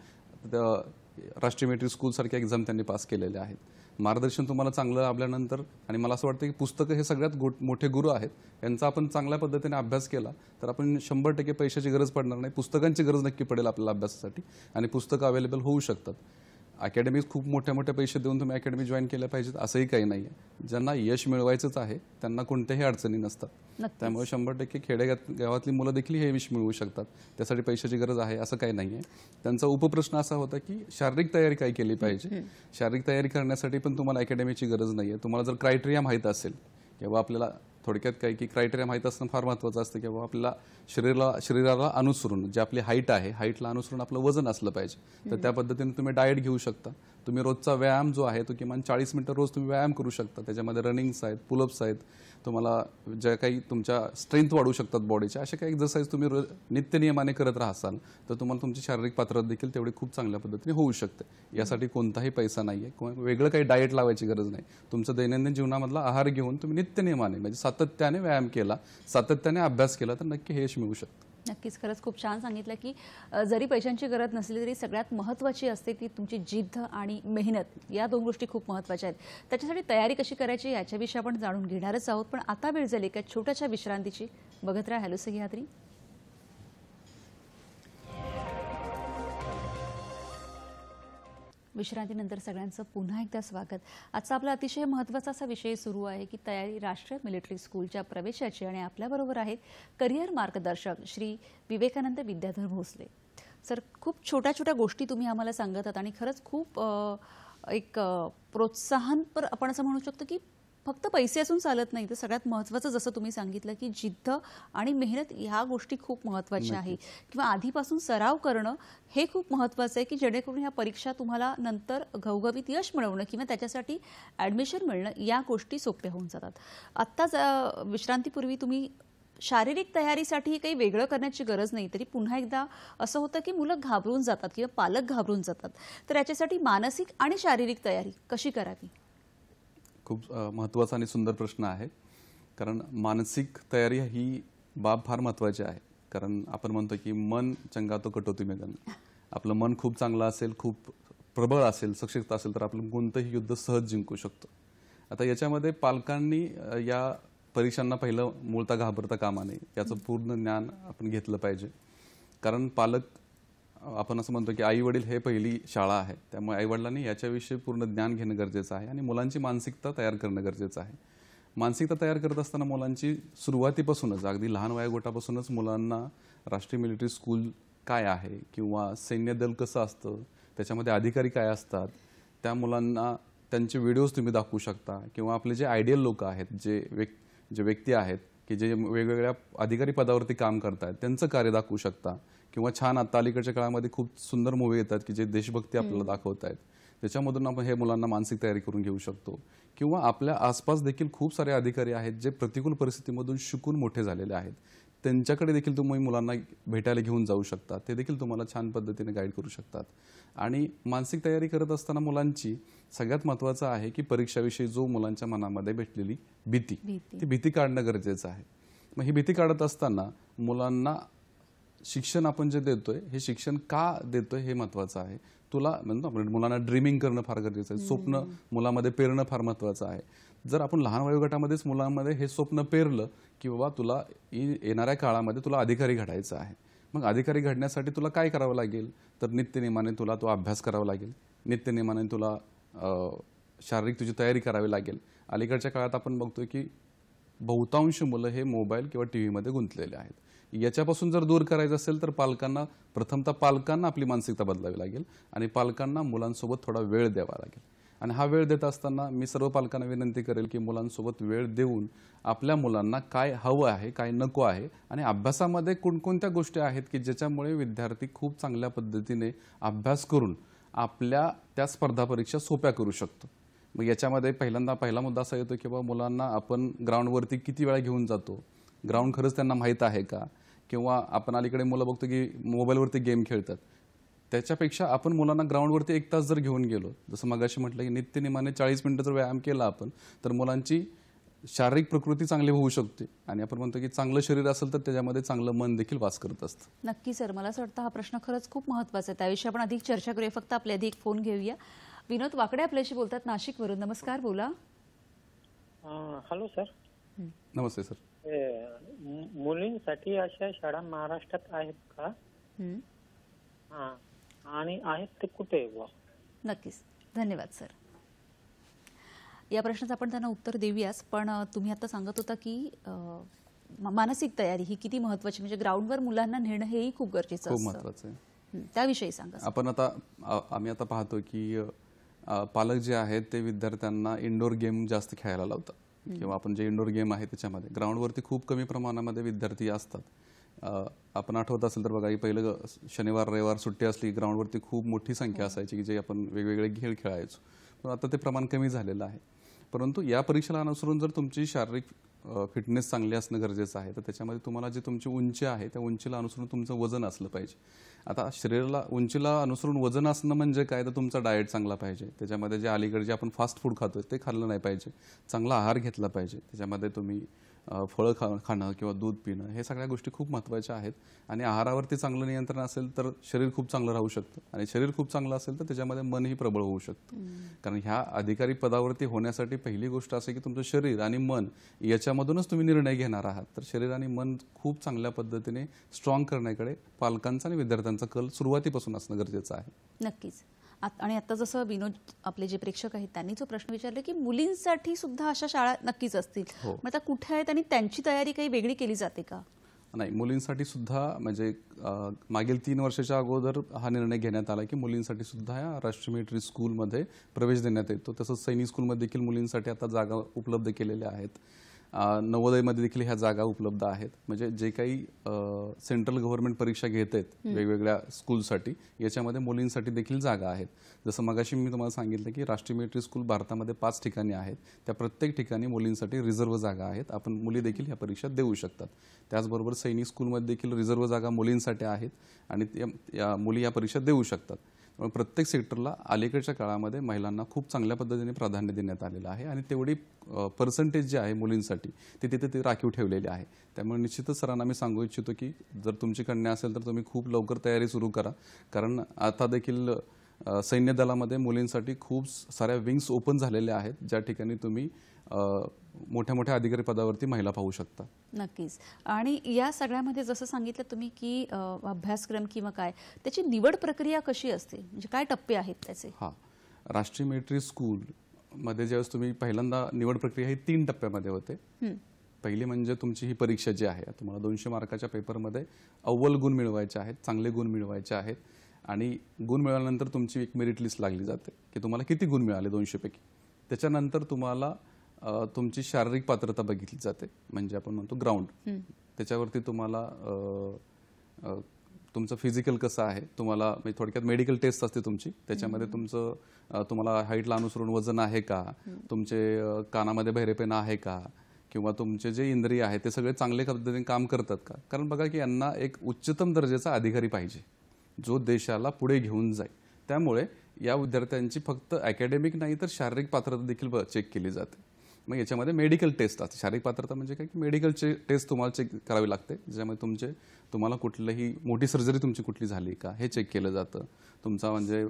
राष्ट्रीय मेट्रिक स्कूल सारख्या एक्झाम त्यांनी पास केलेल्या आहेत. मार्गदर्शन तुम्हाला चांगलं लाभल्यानंतर आणि मला असं वाटतं की पुस्तकं हे सगळ्यात मोठे गुरु आहेत. यांचा आपण चांगल्या पद्धतीने अभ्यास केला तर आपण 100% पैशाची गरज पडणार नाही. पुस्तकांची गरज नक्की पडेल आपल्याला अभ्यासासाठी आणि पुस्तकं अवेलेबल होऊ शकतात. अकॅडमीज खूप मोठ्या मोठ्या पैसे देऊन तुम्ही अकॅडमी जॉईन केल्या पाहिजेत असंही काही नाही आहे. ज्यांना यश मिळवायचंच आहे त्यांना कोणत्याही अडचणी नसतात. त्यामुळे 100% खेडेगावातली मुलं देखील हे यश मिळवू शकतात. त्यासाठी पैशाची गरज आहे असं काही नाही आहे. त्यांचा उपप्रश्न असा होता की शारीरिक तयारी काय केली पाहिजे. शारीरिक तयारी करण्यासाठी पण तुम्हाला अकॅडमीची गरज नाही आहे. तुम्हाला जर क्रायटेरिया माहीत असेल किंवा आपल्याला थोडक्यात काय की क्रायटेरिया माहीत असणं फार महत्त्वाचं असतं किंवा आपल्याला शरीराला अनुसरून जे आपली हाईट आहे, हाईटला अनुसरून आपलं वजन असलं पाहिजे. तर त्या पद्धतीने तुम्ही डाएट घेऊ शकता. तुम्ही रोजचा व्यायाम जो आहे तो किमान 40 मिनिटं रोज तुम्ही व्यायाम करू शकता. त्याच्यामध्ये रनिंग्स आहेत, पुलअप्स आहेत, तुम्हाला ज्या काही तुमच्या स्ट्रेंथ वाढू शकतात बॉडीच्या, अशा काही एक्सरसाइज तुम्ही नित्यनियमाने करत राहाल तर तुम्हाला तुमची शारीरिक पात्रता देखील तेवढी खूप चांगल्या पद्धतीने होऊ शकते. यासाठी कोणताही पैसा नाही आहे किंवा वेगळं काही डाएट लावायची गरज नाही. तुमचं दैनंदिन जीवनामधला आहार घेऊन तुम्ही नित्यनियमाने म्हणजे सातत्याने व्यायाम केला, सातत्याने अभ्यास केला तर नक्की हे यश मिळू शकतं. नक्कीच. खरंच खूप छान सांगितलं की जरी पैशांची गरज नसली तरी सगळ्यात महत्त्वाची असते ती तुमची जिद्द आणि मेहनत. या दोन गोष्टी खूप महत्त्वाच्या आहेत. त्याच्यासाठी तयारी कशी करायची याच्याविषयी आपण जाणून घेणारच आहोत, पण आता वेळ झाली एका छोट्याशा विश्रांतीची. बघत राहा हॅलो सह्याद्री. विश्रांतीनंतर सगळ्यांचं पुन्हा एकदा स्वागत. आजचा आपला अतिशय महत्त्वाचा असा विषय सुरू आहे की तयारी राष्ट्रीय मिलिटरी स्कूलच्या प्रवेशाची. आणि आपल्याबरोबर आहेत करिअर मार्गदर्शक श्री विवेकानंद विद्याधर भोसले सर. खूप छोट्या छोट्या गोष्टी तुम्ही आम्हाला सांगत आहात आणि खरंच खूप एक प्रोत्साहन पण आपण असं म्हणू शकतो की फक्त पैसे असून चालत नाही, तर सगळ्यात महत्त्वाचं जसं तुम्ही सांगितलं की जिद्द आणि मेहनत ह्या गोष्टी खूप महत्त्वाच्या आहे किंवा आधीपासून सराव करणं हे खूप महत्त्वाचं आहे की जेणेकरून ह्या परीक्षा तुम्हाला नंतर घवघवीत यश मिळवणं किंवा त्याच्यासाठी ॲडमिशन मिळणं या गोष्टी सोप्या होऊन जातात. आत्ताच विश्रांतीपूर्वी तुम्ही शारीरिक तयारीसाठी काही वेगळं करण्याची गरज नाही, तरी पुन्हा एकदा असं होतं की मुलं घाबरून जातात किंवा पालक घाबरून जातात, तर याच्यासाठी मानसिक आणि शारीरिक तयारी कशी करावी? खूप महत्त्वाचा आणि सुंदर प्रश्न आहे. कारण मानसिक तयारी ही बाब फार महत्त्वाची आहे. कारण आपण म्हणतो की मन चंगा तो कटोती में गन. आपलं मन खूप चांगलं असेल, खूप प्रबळ असेल, सशक्त असेल तर आपण कोणतंही युद्ध सहज जिंकू शकतो. आता याच्यामध्ये पालकांनी या परीक्षांना पहिलं मूळतः घाबरता कामा नये. याचं पूर्ण ज्ञान आपण घेतलं पाहिजे. कारण पालक आपण असं म्हणतो की आई वडील हे पहिली शाळा आहे. त्यामुळे आई वडिलांनी याच्याविषयी पूर्ण ज्ञान घेणं गरजेचं आहे आणि मुलांची मानसिकता तयार करणं गरजेचं आहे. मानसिकता तयार करत असताना मुलांची सुरुवातीपासूनच अगदी लहान वयोगटापासूनच मुलांना राष्ट्रीय मिलिटरी स्कूल काय आहे किंवा सैन्य दल कसं असतं, त्याच्यामध्ये अधिकारी काय असतात, त्या मुलांना त्यांचे व्हिडिओज तुम्ही दाखवू शकता किंवा आपले जे आयडियल लोक आहेत, जे व्यक्ती आहेत की जे वेगवेगळ्या अधिकारी पदावरती काम करतात त्यांचं कार्य दाखवू शकता किंवा छान आता अलीकडच्या काळामध्ये खूप सुंदर मूवी येतात की जे देशभक्ती आपल्याला दाखवत आहेत, त्याच्यामधून आपण हे मुलांना मानसिक तयारी करून घेऊ शकतो. किंवा आपल्या आसपास देखील खूप सारे अधिकारी आहेत जे प्रतिकूल परिस्थितीमधून शिकून मोठे झालेले आहेत, त्यांच्याकडे देखील तुम्ही मुलांना भेटायला घेऊन जाऊ शकता, ते देखील तुम्हाला छान पद्धतीने गाईड करू शकतात. आणि मानसिक तयारी करत असताना मुलांची सगळ्यात महत्त्वाचं आहे की परीक्षाविषयी जो मुलांच्या मनामध्ये भेटलेली भीती, ती भीती काढणं गरजेचं आहे. मग ही भीती काढत असताना मुलांना शिक्षण आपण जे देतोय हे शिक्षण का देतोय हे महत्त्वाचं आहे. तुला म्हणतो आपण मुलांना ड्रीमिंग करणं फार गरजेचं आहे, स्वप्न मुलामध्ये पेरणं फार महत्त्वाचं आहे. जर आपण लहान वयोगटामध्येच मुलांमध्ये हे स्वप्न पेरलं की बाबा तुला येणाऱ्या काळामध्ये तुला अधिकारी घडायचं आहे, मग अधिकारी घडण्यासाठी तुला काय करावं लागेल, तर नित्यनेमाने तुला तो अभ्यास करावा लागेल, नित्यनेमाने तुला शारीरिक तुझी तयारी करावी लागेल. अलीकडच्या काळात आपण बघतोय की बहुतांश मुलं हे मोबाईल किंवा टी व्हीमध्ये गुंतलेले आहेत. याच्यापासून जर दूर करायचं असेल तर पालकांना आपली मानसिकता बदलावी लागेल आणि पालकांना मुलांसोबत थोडा वेळ द्यावा लागेल. आणि हा वेळ देत असताना मी सर्व पालकांना विनंती करेल की मुलांसोबत वेळ देऊन आपल्या मुलांना काय हवं आहे, काय नको आहे आणि अभ्यासामध्ये कोणकोणत्या गोष्टी आहेत की ज्याच्यामुळे विद्यार्थी खूप चांगल्या पद्धतीने अभ्यास करून आपल्या त्या स्पर्धा परीक्षा सोप्या करू शकतो. मग याच्यामध्ये पहिला मुद्दा असा येतो की बाबा मुलांना आपण ग्राउंडवरती किती वेळा घेऊन जातो, ग्राउंड खरंच त्यांना माहीत आहे का, किंवा आपण अलीकडे मुलं बघतो की मोबाईलवरती गेम खेळतात. त्याच्यापेक्षा आपण मुलांना ग्राउंडवरती 1 तास जर घेऊन गेलो, जसं मगाशी म्हटलं की नित्यनेमाने 40 मिनिटं जर व्यायाम केला आपण, तर मुलांची शारीरिक प्रकृती चांगली होऊ शकते. आणि आपण म्हणतो की चांगलं शरीर असेल तर त्याच्यामध्ये चांगलं मन देखील वास करत असतं. नक्की सर, मला असं वाटतं हा प्रश्न खरंच खूप महत्त्वाचा आहे. त्याविषयी आपण अधिक चर्चा करूया. फक्त आपले आधी एक फोन घेऊया. विनोद वाकडे आपल्याशी बोलतात नाशिकवरून. नमस्कार, बोला. Hello sir. नमस्ते सर. मुलींसाठी अशा शाळा महाराष्ट्रात आहेत का? हा, आणि आहेत ते कुठे? नक्कीच, धन्यवाद सर. या प्रश्नाचं आपण त्यांना उत्तर देऊयाच, पण तुम्ही आता सांगत होता की मानसिक तयारी ही किती महत्त्वाची, म्हणजे ग्राउंडवर मुलांना नेणं हेही खूप गरजेचं खूप असतं. महत्त्वाचं आहे. त्याविषयी सांगा. आम्ही आता पाहतो की पालक जे आहेत ते विद्यार्थ्यांना इंडोर गेम जास्त खेळायला लावतात किंवा आपण जे इंडोर गेम आहे त्याच्यामध्ये ग्राउंडवरती खूप कमी प्रमाणामध्ये विद्यार्थी असतात. आपण आठवत असेल तर बघा, पहिलं शनिवार रविवार सुट्टी असली ग्राउंडवरती खूप मोठी संख्या असायची की जे आपण वेगवेगळे खेळ खेळायचो. पण आता ते प्रमाण कमी झालेलं आहे. परंतु या परीक्षेला अनुसरून जर तुमची शारीरिक फिटनेस चांगली असणं गरजेचं आहे, तर त्याच्यामध्ये तुम्हाला जी तुमची उंची आहे त्या उंचीला अनुसरून तुमचं वजन असलं पाहिजे. आता शरीराला उंचीला अनुसरून वजन असणं म्हणजे काय, तर तुमचा डाएट चांगला पाहिजे. त्याच्यामध्ये जे अलीकडे जे आपण फास्ट फूड खातो ते खाल्लं नाही पाहिजे, चांगला आहार घेतला पाहिजे. त्याच्यामध्ये तुम्ही फळं खाणं किंवा दूध पिणं हे सगळ्या गोष्टी खूप महत्त्वाच्या आहेत. आणि आहारावरती चांगलं नियंत्रण असेल तर शरीर खूप चांगलं राहू शकतं, आणि शरीर खूप चांगलं असेल तर त्याच्यामध्ये मनही प्रबळ होऊ शकतं. कारण ह्या अधिकारी पदावरती होण्यासाठी पहिली गोष्ट असे की तुमचं शरीर आणि मन याच्यामधूनच तुम्ही निर्णय घेणार आहात. तर शरीर आणि मन खूप चांगल्या पद्धतीने स्ट्रॉंग करण्याकडे पालकांचा आणि विद्यार्थ्यांचा कल सुरुवातीपासून असणं गरजेचं आहे. नक्कीच. आणि आता जसं विनोद आपले जे प्रेक्षक आहेत त्यांनी जो प्रश्न विचारला की मुलींसाठी सुद्धा अशा शाळा नक्कीच असतील, मग आता कुठे आहेत आणि त्यांची तयारी काही वेगळी केली जाते का? नाही, मुलींसाठी सुद्धा म्हणजे मागील 3 वर्षाच्या अगोदर हा निर्णय घेण्यात आला की मुलींसाठी सुद्धा या राष्ट्रीय मिलिटरी स्कूलमध्ये प्रवेश देण्यात येतो. तसंच सैनिक स्कूलमध्ये देखील मुलींसाठी आता जागा उपलब्ध केलेल्या आहेत. नवोदयमध्ये देखील ह्या जागा उपलब्ध आहेत. म्हणजे जे काही सेंट्रल गव्हर्नमेंट परीक्षा घेत आहेत वेगवेगळ्या स्कूलसाठी, याच्यामध्ये मुलींसाठी देखील जागा आहेत. जसं मगाशी मी तुम्हाला सांगितलं की राष्ट्रीय मिलिटरी स्कूल भारतामध्ये 5 ठिकाणी आहेत. त्या प्रत्येक ठिकाणी मुलींसाठी रिझर्व्ह जागा आहेत. आपण मुली देखील ह्या परीक्षा देऊ शकतात. त्याचबरोबर सैनिक स्कूलमध्ये देखील रिझर्व्ह जागा मुलींसाठी आहेत आणि मुली या परीक्षा देऊ शकतात. प्रत्येक सेक्टरला अलीकडच्या काळामध्ये महिलांना खूप चांगल्या पद्धतीने प्राधान्य देण्यात आलेलं आहे आणि तेवढी पर्सेंटेज जे आहे मुलींसाठी ते राखीव ठेवलेली आहे. त्यामुळे निश्चितच सरांना मी सांगू इच्छितो की जर तुमची कन्या असेल तर तुम्ही खूप लवकर तयारी सुरू करा. कारण आता देखील सैन्य दलामध्ये मुलींसाठी खूप साऱ्या विंग्स ओपन झालेल्या आहेत, ज्या ठिकाणी तुम्ही मोठ्या मोठ्या अधिकारी पदावरती महिला पाहू शकता. नक्कीच. आणि या सगळ्यामध्ये जसं सांगितलं तुम्ही की अभ्यासक्रम किंवा काय त्याची निवड प्रक्रिया कशी असते, म्हणजे काय टप्पे आहेत त्याचे? राष्ट्रीय मिलिटरी स्कूल मध्ये ज्यावेळेस तुम्ही पहिल्यांदा निवड प्रक्रिया ही 3 टप्प्यामध्ये होते. पहिली म्हणजे तुमची ही परीक्षा जी आहे, तुम्हाला 200 मार्काच्या पेपरमध्ये अव्वल गुण मिळवायचे आहेत, चांगले गुण मिळवायचे आहेत आणि गुण मिळाल्यानंतर तुमची एक मेरिट लिस्ट लागली जाते की तुम्हाला किती गुण मिळाले 200 पैकी. त्याच्यानंतर तुम्हाला तुमची शारीरिक पात्रता बघितली जाते, म्हणजे आपण म्हणतो ग्राउंड. त्याच्यावरती तुम्हाला तुमचं फिजिकल कसं आहे, तुम्हाला म्हणजे थोडक्यात मेडिकल टेस्ट असते तुमची. त्याच्यामध्ये तुमचं तुम्हाला हाईटला अनुसरून वजन आहे का, तुमचे कानामध्ये बहिरेपणा आहे का, किंवा तुमचे जे इंद्रिय आहेत ते सगळे चांगल्या पद्धतीने काम करतात का. कारण बघा की यांना एक उच्चतम दर्जाचा अधिकारी पाहिजे जो देशाला पुढे घेऊन जाईल. त्यामुळे या विद्यार्थ्यांची फक्त अकॅडमिक नाही तर शारीरिक पात्रता देखील चेक केली जाते. मग याच्यामध्ये मेडिकल टेस्ट असते. शारीरिक पात्रता म्हणजे काय की मेडिकल टेस्ट तुम्हाला चेक करावी लागते, ज्याच्यामध्ये तुम्हाला कुठलीही मोठी सर्जरी तुमची कुठली झाली का हे चेक केलं जातं. तुमचा म्हणजे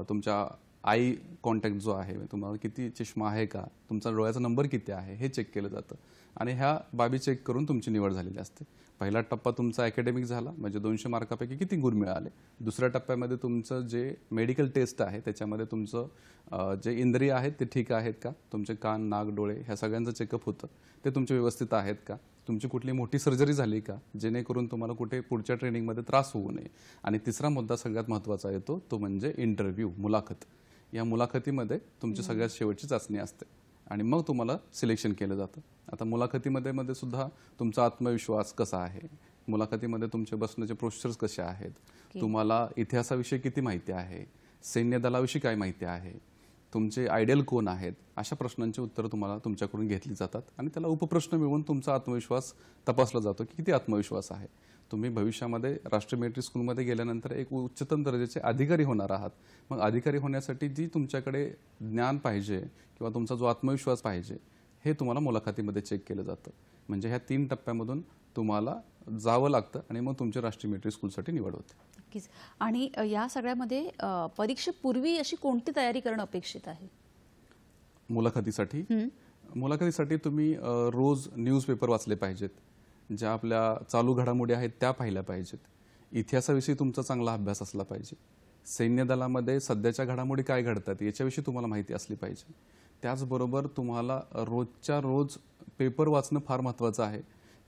तुमच्या आय कॉन्टॅक्ट जो आहे, तुम्हाला किती चष्मा आहे का, तुमचा डोळ्याचा नंबर किती आहे हे चेक केलं जातं आणि ह्या बाबी चेक करून तुमची निवड झालेली असते. पहिला टप्पा तुमचा अकॅडमिक झाला, म्हणजे 200 मार्कापैकी किती गुण मिळाले. दुसऱ्या टप्प्यामध्ये तुमचं जे मेडिकल टेस्ट आहे त्याच्यामध्ये तुमचं जे इंद्रिय आहेत ते ठीक आहेत का, तुमचे कान, नाक, डोळे ह्या सगळ्यांचं चेकअप होतं, ते तुमचे व्यवस्थित आहेत का, तुमची कुठली मोठी सर्जरी झाली का, जेणेकरून तुम्हाला कुठे पुढच्या ट्रेनिंगमध्ये त्रास होऊ नये. आणि तिसरा मुद्दा सगळ्यात महत्त्वाचा येतो तो म्हणजे इंटरव्ह्यू, मुलाखत. या मुलाखतीमध्ये तुमची सगळ्यात शेवटची चाचणी असते आणि मग तुम्हाला सिलेक्शन केलं जातं. आता मुलाखतीमध्ये सुद्धा तुमचा आत्मविश्वास कसा आहे, मुलाखतीमध्ये तुमचे बसण्याचे प्रोसिजर्स कसे आहेत, तुम्हाला इतिहासाविषयी किती माहिती आहे, सैन्य दलाविषयी काय माहिती आहे, तुमचे आयडियल कोण आहेत, अशा प्रश्नांची उत्तरं तुम्हाला तुमच्याकडून घेतली जातात आणि त्याला उपप्रश्न मिळवून तुमचा आत्मविश्वास तपासला जातो की किती आत्मविश्वास आहे. तुम्ही भविष्यामध्ये राष्ट्रीय मिलिटरी स्कूलमध्ये गेल्यानंतर एक उच्चतम दर्जाचे अधिकारी होणार आहात. मग अधिकारी होण्यासाठी जी तुमच्याकडे ज्ञान पाहिजे किंवा तुमचा जो आत्मविश्वास पाहिजे हे तुम्हाला मुलाखतीमध्ये चेक केलं जातं. म्हणजे ह्या 3 टप्प्यामधून तुम्हाला जावं लागतं आणि मग तुमच्या राष्ट्रीय मिलिटरी स्कूलसाठी निवड होते. नक्कीच. आणि या सगळ्यामध्ये परीक्षेपूर्वी अशी कोणती तयारी करणं अपेक्षित आहे? मुलाखतीसाठी तुम्ही रोज न्यूजपेपर वाचले पाहिजेत, ज्या आपल्या चालू घडामोडी आहेत त्या पाहिल्या पाहिजेत. इतिहासाविषयी तुमचा चांगला अभ्यास असला पाहिजे. सैन्य दलामध्ये सध्याच्या घडामोडी काय घडतात याच्याविषयी तुम्हाला माहिती असली पाहिजे. त्याचबरोबर तुम्हाला रोजच्या रोज पेपर वाचणं फार महत्त्वाचं आहे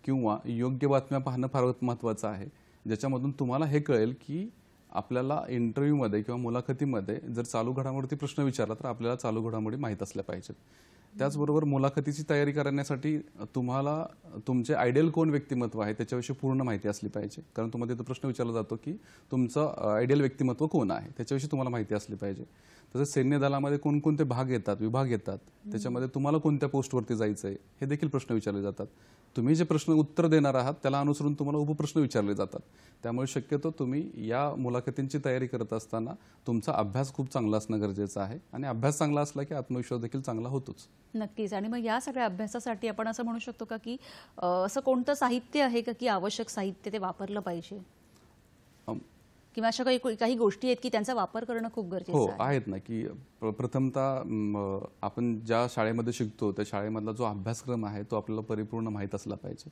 किंवा योग्य बातम्या पाहणं फार महत्त्वाचं आहे, ज्याच्यामधून तुम्हाला हे कळेल की आपल्याला इंटरव्ह्यूमध्ये किंवा मुलाखतीमध्ये जर चालू घडामोडीवरती प्रश्न विचारला तर आपल्याला चालू घडामोडी माहीत असल्या पाहिजेत. त्याचबरोबर मुलाखतीची तयारी करण्यासाठी तुम्हाला तुमचे आयडियल कोण व्यक्तिमत्व आहे त्याच्याविषयी पूर्ण माहिती असली पाहिजे. कारण तुम्हाला तिथं प्रश्न विचारला जातो की तुमचं आयडियल व्यक्तिमत्व कोण आहे त्याच्याविषयी तुम्हाला माहिती असली पाहिजे. तसंच सैन्य दलामध्ये कोणकोणते भाग येतात, विभाग येतात, त्याच्यामध्ये तुम्हाला कोणत्या पोस्टवरती जायचं आहे हे देखील प्रश्न विचारले जातात. तुम्ही जे प्रश्न उत्तर देणार आहात त्याला अनुसरून तुम्हाला उपप्रश्न विचारले जातात. त्यामुळे शक्यतो तुम्ही या मुलाखतींची तयारी करत असताना तुमचा अभ्यास खूप चांगला असणं गरजेचं आहे आणि अभ्यास चांगला असला की आत्मविश्वास देखील चांगला होतोच. नक्कीच. आणि मग या सगळ्या अभ्यासासाठी आपण असं म्हणू शकतो का की असं कोणतं साहित्य आहे का की आवश्यक साहित्य ते वापरलं पाहिजे, किंवा अशा काही गोष्टी आहेत की त्यांचा वापर करणं खूप गरजेचं आहे? आहेत ना, की प्रथमतः आपण ज्या शाळेमध्ये शिकतो त्या शाळेमधला जो अभ्यासक्रम आहे तो आपल्याला परिपूर्ण माहीत असला पाहिजे.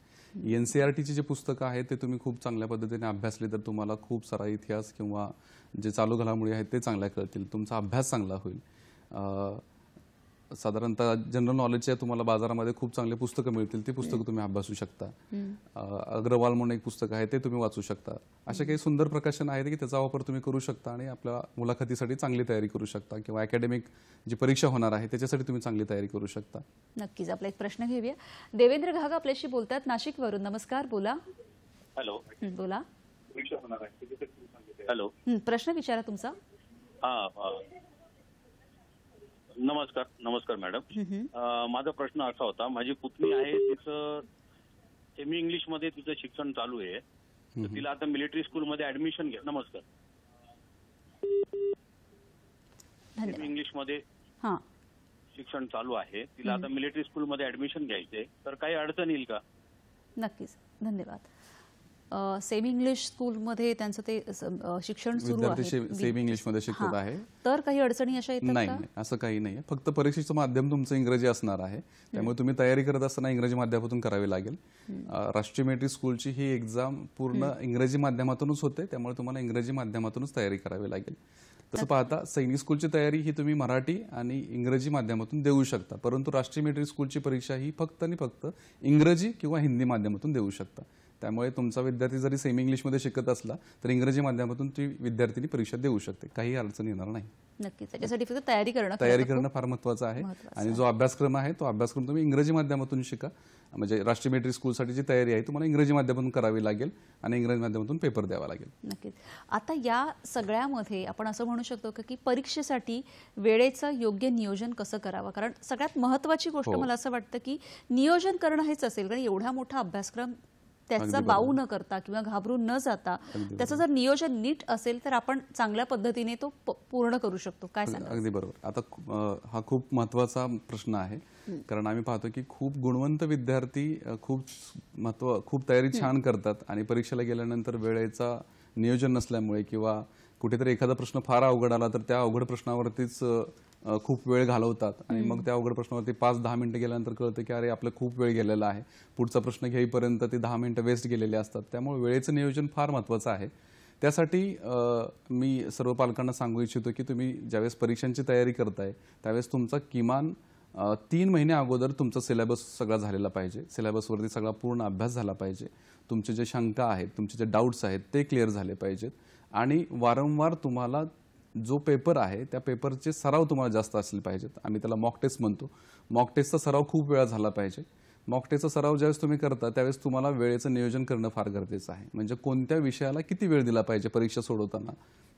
NCERTची जी पुस्तकं आहेत ते तुम्ही खूप चांगल्या पद्धतीने अभ्यासले तर तुम्हाला खूप सारा इतिहास किंवा जे चालू घडामोडी आहेत ते चांगल्या कळतील, तुमचा अभ्यास चांगला होईल. साधारणतः जनरल नॉलेजच्या तुम्हाला बाजारामध्ये खूप चांगले पुस्तकं मिळतील, ती पुस्तकं तुम्ही अभ्यासू शकता. अग्रवाल म्हणून एक पुस्तक आहे ते तुम्ही वाचू शकता. अशा काही सुंदर प्रकाशन आहेत की त्याचा वापर तुम्ही करू शकता आणि आपल्या मुलाखतीसाठी चांगली तयारी करू शकता किंवा अकॅडमिक जी परीक्षा होणार आहे त्याच्यासाठी तुम्ही चांगली तयारी करू शकता. नक्कीच. आपला एक प्रश्न घेऊया. देवेंद्र घाग आपल्याशी बोलतात नाशिकवरून. नमस्कार, बोला. हॅलो. बोला. हॅलो. प्रश्न विचारा तुमचा. नमस्कार मॅडम. माझा प्रश्न असा होता, माझी पुतणी आहे, तिचं सेमी इंग्लिश मध्ये तिचं शिक्षण चालू आहे, तर तिला आता मिलिटरी स्कूलमध्ये ऍडमिशन घ्या. नमस्कार. सेमी इंग्लिश मध्ये शिक्षण चालू आहे, तिला आता मिलिटरी स्कूलमध्ये ऍडमिशन घ्यायचे, तर काही अडचण येईल का? नक्कीच, धन्यवाद. सेमी इंग्लिश स्कूलमध्ये त्यांचं ते शिक्षण सुरू आहे, सेमी इंग्लिशमध्ये शिकत आहे, तर काही अडचणी अशा येतात? नाही, असं काही नाही. फक्त परीक्षेचं माध्यम तुमचं इंग्रजी असणार आहे, त्यामुळे तुम्ही तयारी करत असताना इंग्रजी माध्यमातून करावी लागेल. राष्ट्रीय मिलिटरी स्कूलची ही एक्झाम पूर्ण इंग्रजी माध्यमातूनच होते, त्यामुळे तुम्हाला इंग्रजी माध्यमातूनच तयारी करावी लागेल. तसं पाहता सैनिक स्कूलची तयारी ही तुम्ही मराठी आणि इंग्रजी माध्यमातून देऊ शकता, परंतु राष्ट्रीय मिलिटरी स्कूलची परीक्षा ही फक्त आणि फक्त इंग्रजी किंवा हिंदी माध्यमातून देऊ शकता. त्यामुळे तुमचा विद्यार्थी जरी सेमी इंग्लिशमध्ये शिकत असला तर इंग्रजी माध्यमातून ती विद्यार्थिनी परीक्षा देऊ शकते, काही अडचण येणार नाही. नक्कीच त्याच्यासाठी फक्त तयारी करणं तयारी करणं फार महत्त्वाचं आहे. आणि जो अभ्यासक्रम आहे तो अभ्यासक्रम तुम्ही इंग्रजी माध्यमातून शिका. म्हणजे राष्ट्रीय मिलिटरी स्कूलसाठी जी तयारी आहे तुम्हाला इंग्रजी माध्यमातून करावी लागेल आणि इंग्रजी माध्यमातून पेपर द्यावा लागेल. नक्कीच. आता या सगळ्यामध्ये आपण असं म्हणू शकतो की परीक्षेसाठी वेळेचं योग्य नियोजन कसं करावं, कारण सगळ्यात महत्त्वाची गोष्ट मला असं वाटतं की नियोजन करणं हेच असेल. कारण एवढा मोठा अभ्यासक्रम त्याचा बाऊ न करता किंवा घाबरून न जाता त्याचं जर नियोजन नीट असेल तर आपण चांगल्या पद्धतीने तो पूर्ण करू शकतो. काय सांगा? अगदी बरोबर. आता हा खूप महत्त्वाचा प्रश्न आहे, कारण आम्ही पाहतो की खूप गुणवंत विद्यार्थी खूप तयारी छान करतात आणि परीक्षेला गेल्यानंतर वेळेचा नियोजन नसल्यामुळे किंवा कुठेतरी एखादा प्रश्न फार अवघड आला तर त्या अवघड प्रश्नावरतीच खूप वेळ घालवतात आणि मग त्या अवघड प्रश्नावरती 5-10 मिनिटं गेल्यानंतर कळतं की अरे आपलं खूप वेळ गेलेला आहे, पुढचा प्रश्न घेईपर्यंत ते 10 मिनिटं वेस्ट गेलेले असतात. त्यामुळे वेळेचं नियोजन फार महत्त्वाचं आहे. त्यासाठी मी सर्व पालकांना सांगू इच्छितो की तुम्ही ज्यावेळेस परीक्षांची तयारी करताय त्यावेळेस तुमचा किमान 3 महिने अगोदर तुमचा सिलेबस सगळा झालेला पाहिजे. सिलेबसवरती सगळा पूर्ण अभ्यास झाला पाहिजे. तुमचे जे शंका आहेत, तुमचे जे डाऊट्स आहेत ते क्लिअर झाले पाहिजेत आणि वारंवार तुम्हाला जो पेपर आहे त्या पेपरचे सराव तुम्हाला जास्त असले पाहिजेत. आम्ही त्याला मॉक टेस्ट म्हणतो. मॉक टेस्टचा सराव खूप वेळा झाला पाहिजे. मॉक टेस्टचा सराव ज्यावेळेस तुम्ही करता त्यावेळेस तुम्हाला वेळेचं नियोजन करणं फार गरजेचं आहे. म्हणजे कोणत्या विषयाला किती वेळ दिला पाहिजे परीक्षा सोडवताना,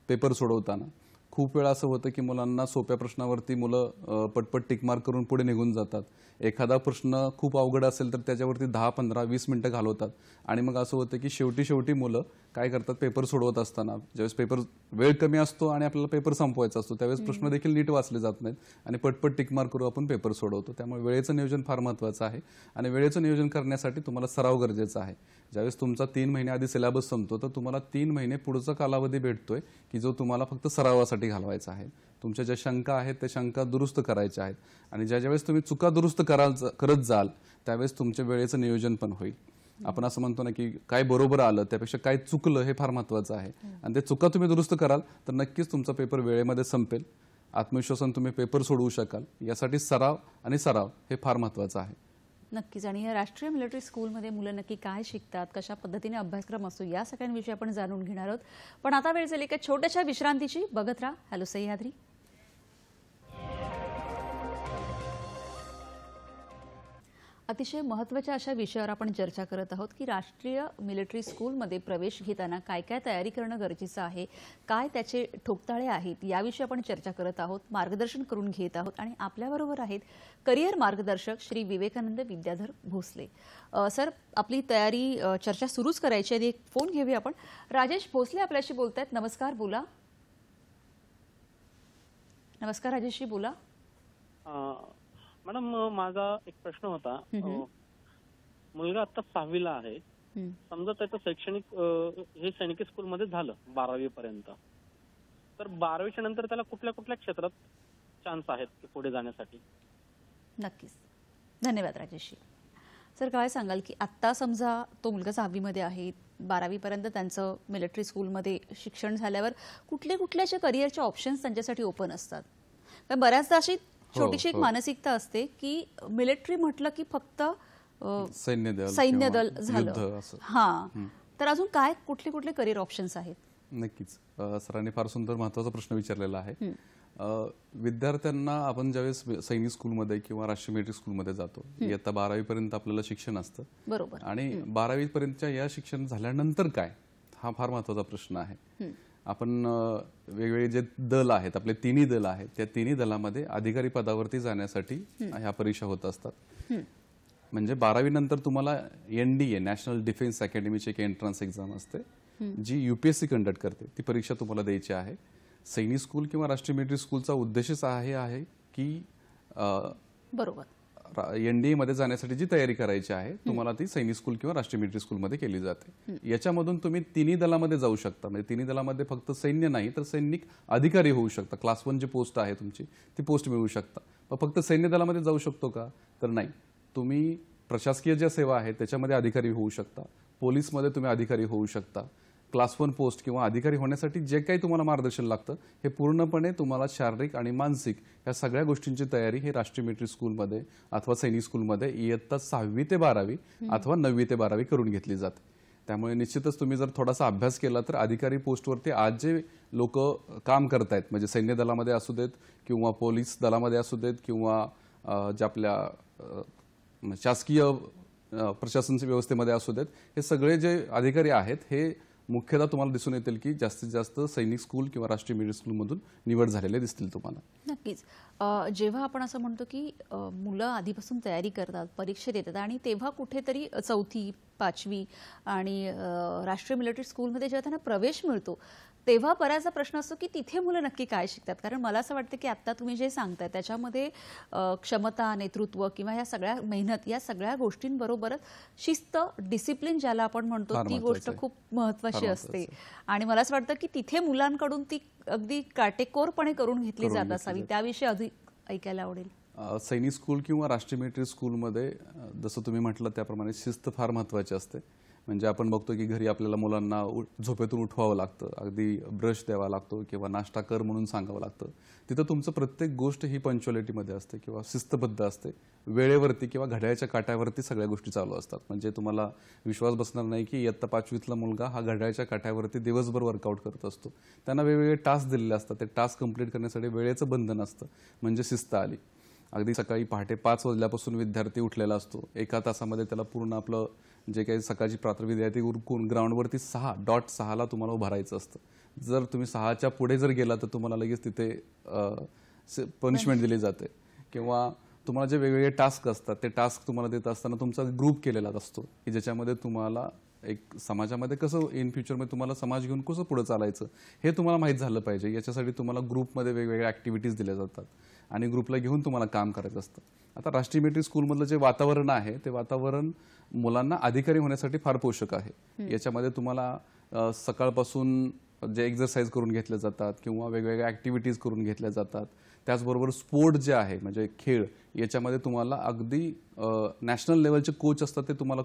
पेपर सोडवताना. खूप वेळा असं होतं की मुलांना सोप्या प्रश्नावरती मुलं पटपट टिकमार्क करून पुढे निघून जातात. एखादा प्रश्न खूप अवघड असेल तर त्याच्यावरती 10, 15, 20 मिनिटं घालवतात आणि मग असं होतं की शेवटी मुलं काय करतात, पेपर सोडवत असताना ज्यावेळेस पेपर वेळ कमी असतो आणि आपल्याला पेपर संपवायचा असतो त्यावेळेस प्रश्न देखील नीट वाचले जात नाहीत आणि पटपट टिकमार्क करून आपण पेपर सोडवतो. त्यामुळे वेळेचं नियोजन फार महत्त्वाचं आहे आणि वेळेचं नियोजन करण्यासाठी तुम्हाला सराव गरजेचा आहे. ज्यावेळेस तुमचा 3 महिने आधी सिलेबस संपतो तर तुम्हाला 3 महिने पुढचा कालावधी भेटतोय की जो तुम्हाला फक्त सरावासाठी घालवायचा आहे. तुमच्या ज्या शंका आहेत त्या शंका दुरुस्त करायच्या आहेत आणि ज्यावेळेस तुम्ही चुका दुरुस्त करत जाल त्यावेळेस तुमच्या वेळेचं नियोजन पण होईल. आपण असं म्हणतो ना की काय बरोबर आलं त्यापेक्षा काय चुकलं हे फार महत्त्वाचं आहे आणि ते चुका तुम्ही दुरुस्त कराल तर नक्कीच तुमचा पेपर वेळेमध्ये संपेल. आत्मविश्वासाने तुम्ही पेपर सोडवू शकाल. यासाठी सराव हे फार महत्त्वाचं आहे. नक्कीच. आणि या राष्ट्रीय मिलिटरी स्कूलमध्ये मुलं नक्की काय शिकतात, कशा पद्धतीने अभ्यासक्रम असतो, या सगळ्यांविषयी आपण जाणून घेणार आहोत. पण आता वेळ झाली एका छोट्याशा विश्रांतीची. बघत राहा हॅलो सह्याद्री. अतिशय महत्त्वाच्या अशा विषयावर आपण चर्चा करत आहोत की राष्ट्रीय मिलिटरी स्कूलमध्ये प्रवेश घेताना काय काय तयारी करणं गरजेचं आहे, काय त्याचे ठोकताळे आहेत, याविषयी आपण चर्चा करत आहोत, मार्गदर्शन करून घेत आहोत. आणि आपल्याबरोबर आहेत करिअर मार्गदर्शक श्री विवेकानंद विद्याधर भोसले. सर, आपली तयारी चर्चा सुरूच करायची आधी एक फोन घेऊया आपण. राजेश भोसले आपल्याशी बोलतायत. नमस्कार, बोला. नमस्कार राजेशजी, बोला. मॅडम, माझा एक प्रश्न होता. मुलगा आता 6वीला आहे. समजा त्याचं शैक्षणिक हे सैनिकी स्कूलमध्ये झालं 12वी पर्यंत, तर 12वीच्या नंतर त्याला कुठल्या कुठल्या क्षेत्रात चान्स आहेत पुढे जाण्यासाठी? नक्कीच. धन्यवाद राजेशजी. सर, काय सांगाल की आत्ता समजा तो मुलगा 6वीमध्ये आहे, 12वी पर्यंत त्यांचं मिलिटरी स्कूलमध्ये शिक्षण झाल्यावर कुठले कुठल्याचे करिअरचे ऑप्शन्स त्यांच्यासाठी ओपन असतात? कारण बऱ्याचदा अशी छोटीशी एक मानसिकता असते की मिलिटरी म्हटलं की फक्त सैन्य दल झालं. हां, तर अजून काय कुठले कुठले करिअर ऑप्शन्स आहेत? नक्कीच. सरांनी फार सुंदर महत्त्वाचा प्रश्न विचारलेला आहे. विद्यार्थ्यांना आपण ज्यावेळेस सैनिक स्कूलमध्ये किंवा राष्ट्रीय मिलिटरी स्कूलमध्ये जातो, इयत्ता 12वी पर्यंत आपल्याला शिक्षण असतं. बरोबर. आणि 12वी पर्यंतच्या या शिक्षण झाल्यानंतर काय, हा फार महत्त्वाचा प्रश्न आहे. आपण वेगवेगळे जे दल आहेत, आपले तिन्ही दल आहेत, त्या तिन्ही दलामध्ये अधिकारी पदावरती जाण्यासाठी ह्या परीक्षा होत असतात. म्हणजे 12वी नंतर तुम्हाला NDA नॅशनल डिफेन्स अकॅडमीची एक एंट्रन्स एक्झाम असते जी UPSC कंडक्ट करते. ती परीक्षा तुम्हाला द्यायची आहे. सैनिक स्कूल किंवा राष्ट्रीय मिलिटरी स्कूलचा उद्देशच आहे की बरोबर NDA मध्ये जाण्यासाठी जी तयारी करायची आहे तुम्हाला ती सैनिक स्कूल किंवा राष्ट्रीय मिलिटरी स्कूलमध्ये केली जाते. याच्यामधून तुम्ही तिन्ही दलामध्ये जाऊ शकता. म्हणजे तिन्ही दलामध्ये फक्त सैन्य नाही तर सैनिक अधिकारी होऊ शकता. क्लास 1 जी पोस्ट आहे तुमची ती पोस्ट मिळवू शकता. पण फक्त सैन्य दलामध्ये जाऊ शकतो का, तर नाही. तुम्ही प्रशासकीय ज्या सेवा आहेत त्याच्यामध्ये अधिकारी होऊ शकता. पोलीसमध्ये तुम्ही अधिकारी होऊ शकता. क्लास 1 पोस्ट किंवा अधिकारी होण्यासाठी जे काही तुम्हाला मार्गदर्शन लागतं हे पूर्णपणे तुम्हाला शारीरिक आणि मानसिक या सगळ्या गोष्टींची तयारी हे राष्ट्रीय मिलिटरी स्कूलमध्ये अथवा सैनिक स्कूलमध्ये इयत्ता 6वी ते 12वी अथवा 9वी ते 12वी करून घेतली जाते. त्यामुळे निश्चितच तुम्ही जर थोडासा अभ्यास केला तर अधिकारी पोस्टवरती आज जे लोक काम करतायत म्हणजे सैन्य दलामध्ये असू देत किंवा पोलीस दलामध्ये असू देत किंवा ज्या आपल्या शासकीय प्रशासन व्यवस्थेमध्ये असू देत, हे सगळे जे अधिकारी आहेत हे मुख्यतः तुम्हाला दिसून येतील की जास्तीत जास्त सैनिक स्कूल किंवा राष्ट्रीय मिलिटरी स्कूलमधून निवड झालेले दिसतील तुम्हाला. नक्कीच. जेव्हा आपण असं म्हणतो की मुलं आधीपासून तयारी करतात, परीक्षा देतात आणि तेव्हा कुठेतरी 4थी 5वी आणि राष्ट्रीय मिलिटरी स्कूलमध्ये जेव्हा त्यांना प्रवेश मिळतो तेव्हा बऱ्याचदा प्रश्न असतो की तिथे मुलं नक्की काय शिकतात. कारण मला असं वाटतं की आता तुम्ही जे सांगताय त्याच्यामध्ये क्षमता, नेतृत्व किंवा या सगळ्या मेहनत या सगळ्या गोष्टींबरोबरच शिस्त, डिसिप्लिन ज्याला आपण म्हणतो ती गोष्ट खूप महत्त्वाची असते. आणि मला असं वाटतं की तिथे मुलांकडून ती अगदी काटेकोरपणे करून घेतली जात असावी. त्याविषयी अधिक ऐकायला आवडेल. सैनिक स्कूल किंवा राष्ट्रीय मिलिटरी स्कूलमध्ये जसं तुम्ही म्हटलं त्याप्रमाणे शिस्त फार महत्त्वाची असते. म्हणजे आपण बघतो की घरी आपल्याला मुलांना झोपेतून उठवावं लागतं, अगदी ब्रश द्यावा लागतो किंवा नाश्ता कर म्हणून सांगावं लागतं. तिथं तुमचं प्रत्येक गोष्ट ही पंक्च्युअलिटीमध्ये असते किंवा शिस्तबद्ध असते. वेळेवरती किंवा घड्याळाच्या काट्यावरती सगळ्या गोष्टी चालू असतात. म्हणजे तुम्हाला विश्वास बसणार नाही की इयत्ता 5वीतला मुलगा हा घड्याळाच्या काट्यावरती दिवसभर वर्कआउट करत असतो. त्यांना वेगवेगळे टास्क दिलेले असतात. ते टास्क कंप्लीट करण्यासाठी वेळेचं बंधन असतं, म्हणजे शिस्त आली. अगदी सकाळी पहाटे 5 वाजल्यापासून विद्यार्थी उठलेला असतो. 1 तासामध्ये त्याला पूर्ण आपलं जे काही सकाळची प्रातर्विद्यार्थी उरकून ग्राउंडवरती 6:06ला तुम्हाला उभं राहायचं असतं. जर तुम्ही 6च्या पुढे जर गेला तर तुम्हाला लगेच तिथे पनिशमेंट दिली जाते किंवा तुम्हाला जे वेगवेगळे टास्क असतात ते टास्क तुम्हाला देत असताना तुमचा ग्रुप केलेला असतो की ज्याच्यामध्ये तुम्हाला एक समाजामध्ये कसं इन फ्युचरमध्ये तुम्हाला समाज घेऊन कसं पुढे चालायचं हे तुम्हाला माहीत झालं पाहिजे. याच्यासाठी तुम्हाला ग्रुपमध्ये वेगवेगळ्या ॲक्टिव्हिटीज दिल्या जातात आणि ग्रुपला घेऊन तुम्हाला काम करायचं असतं. आता राष्ट्रीय मिलिटरी स्कूलमधलं जे वातावरण आहे ते वातावरण मुलांना अधिकारी होण्यासाठी फार पोषक आहे. याच्यामध्ये तुम्हाला सकाळपासून जे एक्झरसाइज करून घेतल्या जातात किंवा वेगवेगळ्या ॲक्टिव्हिटीज करून घेतल्या जातात. त्याचबरोबर स्पोर्ट जे आहे म्हणजे खेळ, याच्यामध्ये तुम्हाला अगदी नॅशनल लेवलचे कोच असतात ते तुम्हाला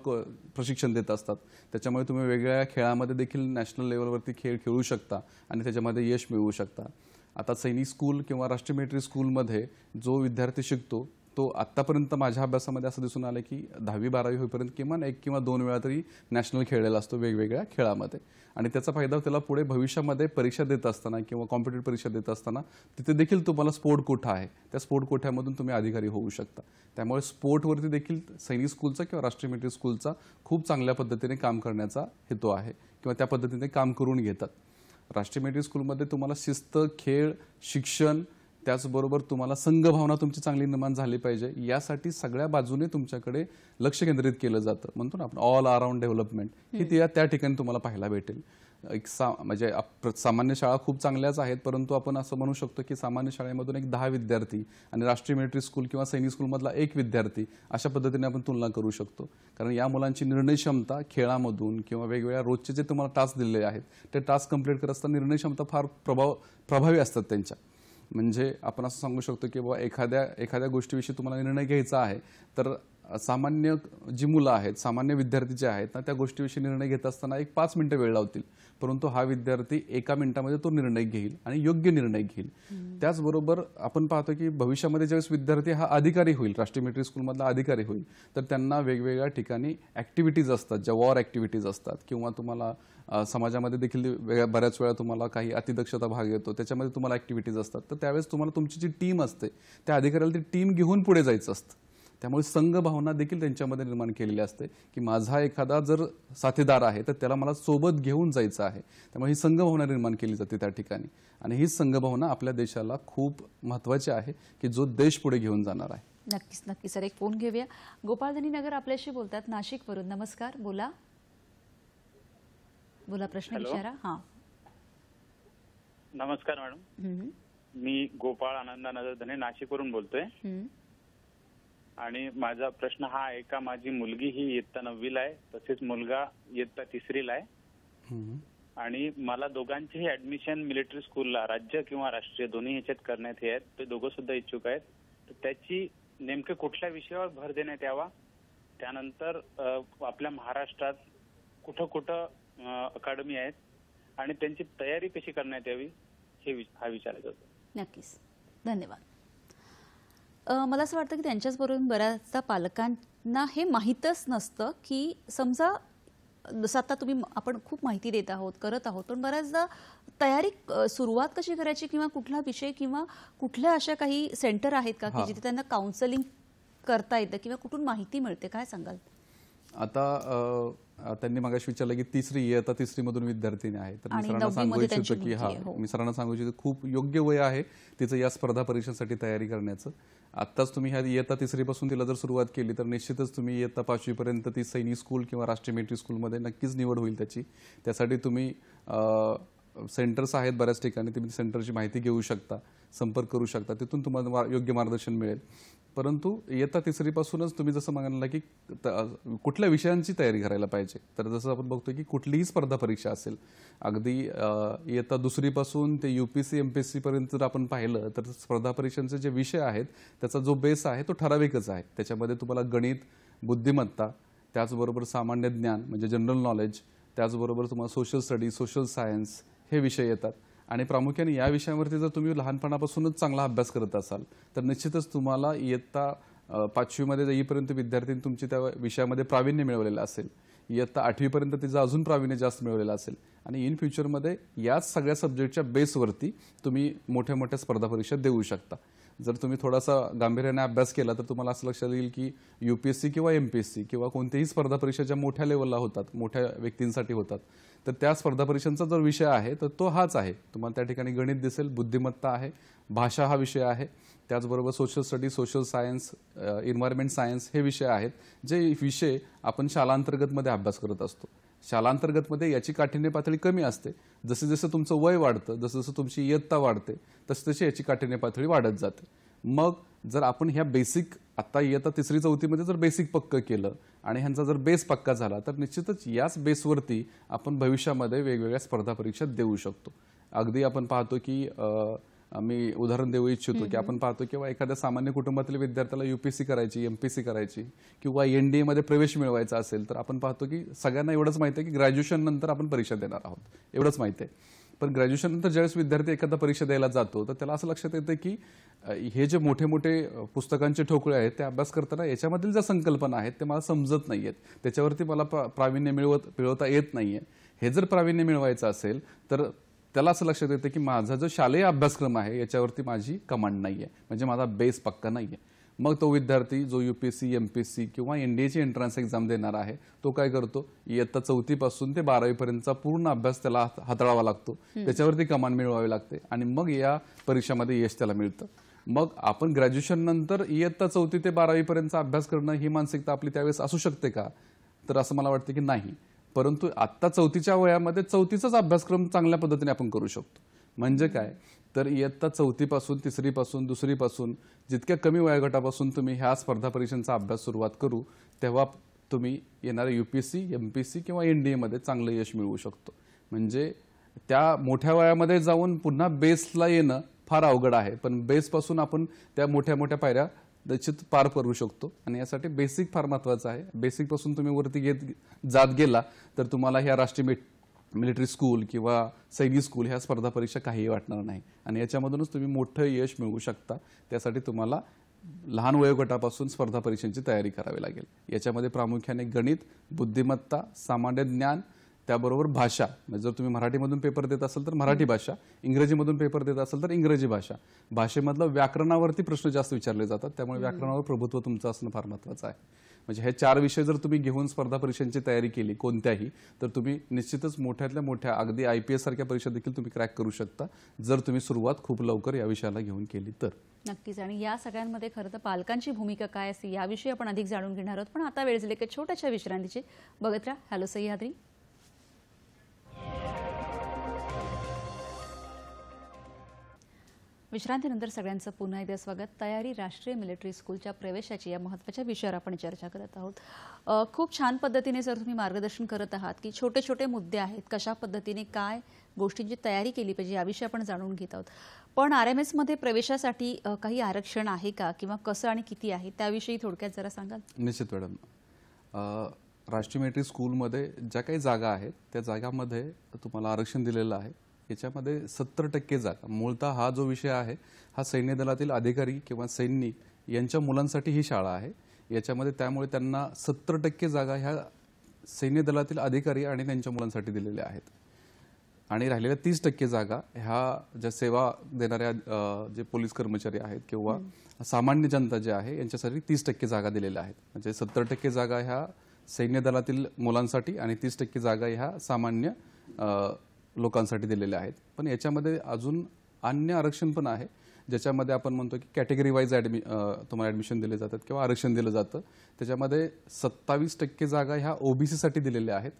प्रशिक्षण देत असतात. त्याच्यामुळे तुम्ही वेगवेगळ्या खेळामध्ये देखील नॅशनल लेवलवरती खेळ खेळू शकता आणि त्याच्यामध्ये यश मिळवू शकता. आता सैनिक स्कूल किंवा राष्ट्रीय मिलिटरी स्कूलमध्ये जो विद्यार्थी शिकतो तो आत्तापर्यंत माझ्या अभ्यासामध्ये असं दिसून आलं की 10वी-12वी होईपर्यंत किमान 1 किंवा 2 वेळा तरी नॅशनल खेळलेला असतो वेगवेगळ्या खेळामध्ये. आणि त्याचा फायदा त्याला पुढे भविष्यामध्ये परीक्षा देत असताना किंवा कॉम्पिटेटिव्ह परीक्षा देत असताना तिथे देखील तुम्हाला स्पोर्ट कोठा आहे. त्या स्पोर्ट कोठ्यामधून तुम्ही अधिकारी होऊ शकता. त्यामुळे स्पोर्टवरती देखील सैनिक स्कूलचा किंवा राष्ट्रीय मिलिटरी स्कूलचा खूप चांगल्या पद्धतीने काम करण्याचा हेतू आहे किंवा त्या पद्धतीने काम करून घेतात. राष्ट्रीय मिलिटरी स्कूलमध्ये तुम्हाला शिस्त, खेळ, शिक्षण, त्याचबरोबर तुम्हाला संघभावना तुमची चांगली निर्माण झाली पाहिजे यासाठी सगळ्या बाजूने तुमच्याकडे लक्ष केंद्रित केलं जातं. म्हणतो ना आपण ऑल अराउंड डेव्हलपमेंट ही त्या ठिकाणी तुम्हाला पाहायला भेटेल. एक म्हणजे सामान्य शाळा खूप चांगल्याच आहेत, परंतु आपण असं म्हणू शकतो की सामान्य शाळेमधून एक 10 विद्यार्थी आणि राष्ट्रीय मिलिटरी स्कूल किंवा सैनिक स्कूलमधला 1 विद्यार्थी अशा पद्धतीने आपण तुलना करू शकतो. कारण या मुलांची निर्णय क्षमता खेळामधून किंवा वेगवेगळ्या रोजचे जे तुम्हाला टास्क दिलेले आहेत ते टास्क कंप्लीट करत असताना निर्णय क्षमता फार प्रभावी असतात त्यांच्या. म्हणजे आपण असं सांगू शकतो की बाबा एखाद्या गोष्टीविषयी तुम्हाला निर्णय घ्यायचा आहे तर सामान्य जी मुलं आहेत, सामान्य विद्यार्थी जे आहेत ना, त्या गोष्टीविषयी निर्णय घेत असताना 5 मिनिटं वेळ लावतील, परंतु हा विद्यार्थी 1 मिनिटामध्ये तो निर्णय घेईल आणि योग्य निर्णय घेईल. त्याचबरोबर आपण पाहतो की भविष्यामध्ये ज्यावेळेस विद्यार्थी हा अधिकारी होईल, राष्ट्रीय मिलिटरी स्कूलमधला अधिकारी होईल, तर त्यांना वेगवेगळ्या ठिकाणी ॲक्टिव्हिटीज असतात, ज्या वॉर ॲक्टिव्हिटीज असतात किंवा तुम्हाला समाजामध्ये देखील बऱ्याच वेळा तुम्हाला काही अतिदक्षता भाग येतो, त्याच्यामध्ये तुम्हाला ॲक्टिव्हिटीज असतात. तर त्यावेळेस तुम्हाला तुमची जी टीम असते त्या अधिकाऱ्याला ती टीम घेऊन पुढे जायचं असतं. त्यामुळे संघभावना देखील त्यांच्यामध्ये निर्माण केलेली असते की माझा एखादा जर साथीदार आहे तर त्याला मला सोबत घेऊन जायचं आहे. त्यामुळे ही संघभावना निर्माण केली जाते त्या ठिकाणी आणि ही संघभावना आपल्या देशाला खूप महत्त्वाची आहे की जो देश पुढे घेऊन जाणार आहे. नक्कीच नक्कीच सर. एक फोन घेऊया. गोपाळधनी नगर आपल्याशी बोलतात नाशिकवरून. नमस्कार, बोला बोला, प्रश्न विचारा. हां, नमस्कार मॅडम. मी गोपाळ आनंदानगर धने नाशिकवरून बोलतोय. आणि माझा प्रश्न हा आहे का माझी मुलगी ही इयत्ता 9वीला आहे, तसेच मुलगा इयत्ता 3रीला आहे आणि मला दोघांचेही ऍडमिशन मिलिटरी स्कूलला राज्य किंवा राष्ट्रीय दोन्ही ह्याच्यात करण्यात आहेत. ते दोघं सुद्धा इच्छुक आहेत. तर त्याची नेमके कुठल्या विषयावर भर देण्यात यावा, त्यानंतर आपल्या महाराष्ट्रात कुठं कुठं अकादमी आहेत आणि त्यांची तयारी कशी करण्यात यावी हा विचारायचा होता. नक्कीच, धन्यवाद. मला असं वाटतं की त्यांच्याचबरोबर बऱ्याचदा पालकांना हे माहीतच नसतं की समजा जसं आता आपण खूप माहिती देत आहोत, करत आहोत, पण बऱ्याचदा तयारी सुरुवात कशी करायची किंवा कुठला विषय किंवा कुठल्या अशा काही सेंटर आहेत का की जिथे त्यांना काउन्सिलिंग करता येतं किंवा कुठून माहिती मिळते, काय सांगाल? आता त्यांनी मगाशी विचारलं की इयत्ता तिसरी मधून विद्यार्थिनी आहे, तर मी आणि सरांना सांगू नववीमध्ये इच्छितो त्यांची की मुलगी आहे, हो. मी सरांना सांगू इच्छितो खूप योग्य वय आहे तिचं या स्पर्धा परीक्षांसाठी तयारी करण्याचं. आत्ताच तुम्ही ह्या इयत्ता तिसरीपासून तिला जर सुरुवात केली तर निश्चितच तुम्ही इयत्ता 5वी पर्यंत ती सैनिक स्कूल किंवा राष्ट्रीय मिलिटरी स्कूलमध्ये नक्कीच निवड होईल त्याची. त्यासाठी तुम्ही सेंटर्स आहेत बऱ्याच ठिकाणी, तुम्ही सेंटरची माहिती घेऊ शकता, संपर्क करू शकता, तिथून तुम्हाला योग्य मार्गदर्शन मिळेल. परंतु इयत्ता तिसरीपासूनच तुम्ही जसं म्हणाला की कुठल्या विषयांची तयारी करायला पाहिजे, तर जसं आपण बघतोय की कुठलीही स्पर्धा परीक्षा असेल, अगदी इयत्ता दुसरीपासून ते UPSC MPSC पर्यंत जर आपण पाहिलं तर स्पर्धा परीक्षांचे जे विषय आहेत त्याचा जो बेस आहे तो ठराविकच आहे. त्याच्यामध्ये तुम्हाला गणित, बुद्धिमत्ता, त्याचबरोबर सामान्य ज्ञान म्हणजे जनरल नॉलेज, त्याचबरोबर तुम्हाला सोशल स्टडी, सोशल सायन्स हे विषय येतात. आणि प्रामुख्याने या विषयावरती जर तुम्ही लहानपणापासूनच चांगला अभ्यास करत असाल तर निश्चितच तुम्हाला इयत्ता 5वी येईपर्यंत विद्यार्थ्यांनी तुमची त्या विषयामध्ये प्रावीण्य मिळवलेलं असेल, इयत्ता 8वी पर्यंत तिचं अजून प्रावीण्य जास्त मिळवलेलं असेल आणि इन फ्युचरमध्ये याच सगळ्या सब्जेक्टच्या बेसवरती तुम्ही मोठ्या मोठ्या स्पर्धा परीक्षा देऊ शकता. जर तुम्ही थोडासा गांभीर्याने अभ्यास केला तर तुम्हाला असं लक्षात येईल की UPSC किंवा MPSC किंवा कोणत्याही स्पर्धा परीक्षा ज्या मोठ्या लेवलला होतात, मोठ्या व्यक्तींसाठी होतात, तर त्या स्पर्धा परीक्षांचा जो विषय आहे तर तो हाच आहे. तुम्हाला त्या ठिकाणी गणित दिसेल, बुद्धिमत्ता आहे, भाषा हा विषय आहे, त्याचबरोबर social study, social science, environment science हे विषय आहेत, जे विषय आपण शालांतर्गतमध्ये अभ्यास करत असतो. शालांतर्गतमध्ये याची काठिण्य पातळी कमी असते. जसं जसं तुमचं वय वाढतं, जसं जसं तुमची इयत्ता वाढते, तसं तशी याची काठिण्य पातळी वाढत जाते. मग जर आपण ह्या बेसिक आता इयत्ता 3री 4थीमध्ये जर बेसिक पक्क केलं आणि ह्यांचा जर बेस पक्का झाला तर निश्चितच याच बेसवरती आपण भविष्यामध्ये वेगवेगळ्या स्पर्धा परीक्षा देऊ शकतो. अगदी आपण पाहतो की मी उदाहरण देऊ इच्छितो की आपण पाहतो किंवा एखाद्या सामान्य कुटुंबातील विद्यार्थ्याला UPSC करायची, MPSC करायची किंवा NDA मध्ये प्रवेश मिळवायचा असेल तर आपण पाहतो की सगळ्यांना एवढंच माहिती आहे की ग्रॅज्युएशन नंतर आपण परीक्षा देणार आहोत, एवढंच माहिती आहे. पण ग्रॅज्युएशन नंतर ज्यावेळेस विद्यार्थी एखादा परीक्षा द्यायला जातो तर त्याला असं लक्षात येतं की हे जे मोठे मोठे पुस्तकांचे ठोकळे आहेत ते अभ्यास करताना याच्यामधील ज्या संकल्पना आहेत ते मला समजत नाहीयेत, त्याच्यावरती मला प्रावीण्य मिळवता येत नाहीये. हे जर प्रावीण्य मिळवायचं असेल तर त्याला असं लक्षात येतं की माझा जो शालेय अभ्यासक्रम आहे याच्यावरती माझी कमांड नाहीये, म्हणजे माझा बेस पक्का नाहीये. मग तो विद्यार्थी जो UPSC, MPSC किंवा NDAची एंट्रन्स एक्झाम देणार आहे तो काय करतो, इयत्ता 4थी पासून ते 12वी पर्यंतचा पूर्ण अभ्यास त्याला हाताळावा लागतो, त्याच्यावरती कमांड मिळवावी लागते आणि मग या परीक्षामध्ये यश त्याला मिळतं. मग आपण ग्रॅज्युएशन नंतर इयत्ता 4थी ते 12वी पर्यंतचा अभ्यास करणं ही मानसिकता आपली त्यावेळेस असू शकते का, तर असं मला वाटतं की नाही. परंतु आत्ता 4थीच्या वयामध्ये 4थीचाच अभ्यासक्रम चांगल्या पद्धतीने आपण करू शकतो. म्हणजे काय, तर इयत्ता 4थी पासून 3री पासून 2री पासून जितक्या कमी वयोगटापासून तुम्ही ह्या स्पर्धा परीक्षांचा अभ्यास सुरुवात करू तेव्हा तुम्ही येणाऱ्या UPSC, MPSC किंवा NDA मध्ये चांगलं यश मिळवू शकतो. म्हणजे त्या मोठ्या वयामध्ये जाऊन पुन्हा बेसला येणं फार अवघड आहे, पण बेसपासून आपण त्या मोठ्या मोठ्या पायऱ्या निश्चित पार करू शकतो आणि यासाठी बेसिक फार महत्वाचं आहे. बेसिक पासून तुम्ही वरती जात गेला तर तुम्हाला ह्या राष्ट्रीय मिलिटरी स्कूल किंवा सैनिक स्कूल ह्या स्पर्धा परीक्षा काहीही वाटणार नाही आणि याच्यामधूनच तुम्ही मोठं यश मिळवू शकता. त्यासाठी तुम्हाला लहान वयोगटापासून स्पर्धा परीक्षांची तयारी करावी लागेल. याच्यामध्ये प्रामुख्याने गणित, बुद्धिमत्ता, सामान्य ज्ञान, त्याबरोबर भाषा, म्हणजे जर तुम्ही मराठीमधून पेपर देत असाल तर मराठी भाषा, इंग्रजीमधून पेपर देत असाल तर इंग्रजी भाषा. भाषेमधलं व्याकरणावरती प्रश्न जास्त विचारले जातात, त्यामुळे व्याकरणावर प्रभुत्व तुमचं असणं फार महत्त्वाचं आहे. म्हणजे हे 4 विषय जर तुम्ही घेऊन स्पर्धा परीक्षांची तयारी केली कोणत्याही, तर तुम्ही निश्चितच मोठ्यातल्या मोठ्या अगदी IPS सारख्या परीक्षा देखील तुम्ही क्रॅक करू शकता जर तुम्ही सुरुवात खूप लवकर या विषयाला घेऊन केली तर. नक्कीच. आणि या सगळ्यांमध्ये खरं तर पालकांची भूमिका काय असते याविषयी आपण अधिक जाणून घेणार आहोत, पण आता वेळ झाली एका छोट्याशा विश्रांतीची. बघत राहा हॅलो सह्याद्री. विश्रांतीनंतर सगळ्यांचं पुन्हा एकदा स्वागत. तयारी राष्ट्रीय मिलिटरी स्कूलच्या प्रवेशाची या महत्त्वाच्या विषयावर आपण चर्चा करत आहोत. खूप छान पद्धतीने जर तुम्ही मार्गदर्शन करत आहात की छोटे छोटे मुद्दे आहेत, कशा पद्धतीने काय गोष्टींची तयारी केली पाहिजे याविषयी आपण जाणून घेत आहोत. पण RMS मध्ये प्रवेशासाठी काही आरक्षण आहे का किंवा कसं आणि किती आहे त्याविषयी थोडक्यात जरा सांगाल? निश्चित मॅडम. राष्ट्रीय मिलिटरी स्कूलमध्ये ज्या काही जागा आहेत त्या जागामध्ये तुम्हाला आरक्षण दिलेलं आहे. याच्यामध्ये 70% जागा, मूळतः हा जो विषय आहे हा सैन्य दलातील अधिकारी किंवा सैनिक यांच्या मुलांसाठी ही शाळा आहे. याच्यामध्ये त्यामुळे त्यांना 70% जागा ह्या सैन्य दलातील अधिकारी आणि त्यांच्या मुलांसाठी दिलेल्या आहेत. आणि राहिलेल्या 30% जागा ह्या ज्या सेवा देणाऱ्या जे पोलीस कर्मचारी आहेत किंवा सामान्य जनता जे आहे यांच्यासाठी 30% जागा दिलेल्या आहेत. म्हणजे 70% जागा ह्या सैन्य दलातील मुलांसाठी आणि 30% जागा ह्या सामान्य लोकांसाठी दिलेल्या आहेत. पण याच्यामध्ये अजून अन्य आरक्षण पण आहे, ज्याच्यामध्ये आपण म्हणतो की कॅटेगरी वाईज तुम्हाला ॲडमिशन दिले जातात किंवा आरक्षण दिलं जातं. त्याच्यामध्ये 27% जागा ह्या ओबीसीसाठी दिलेल्या आहेत.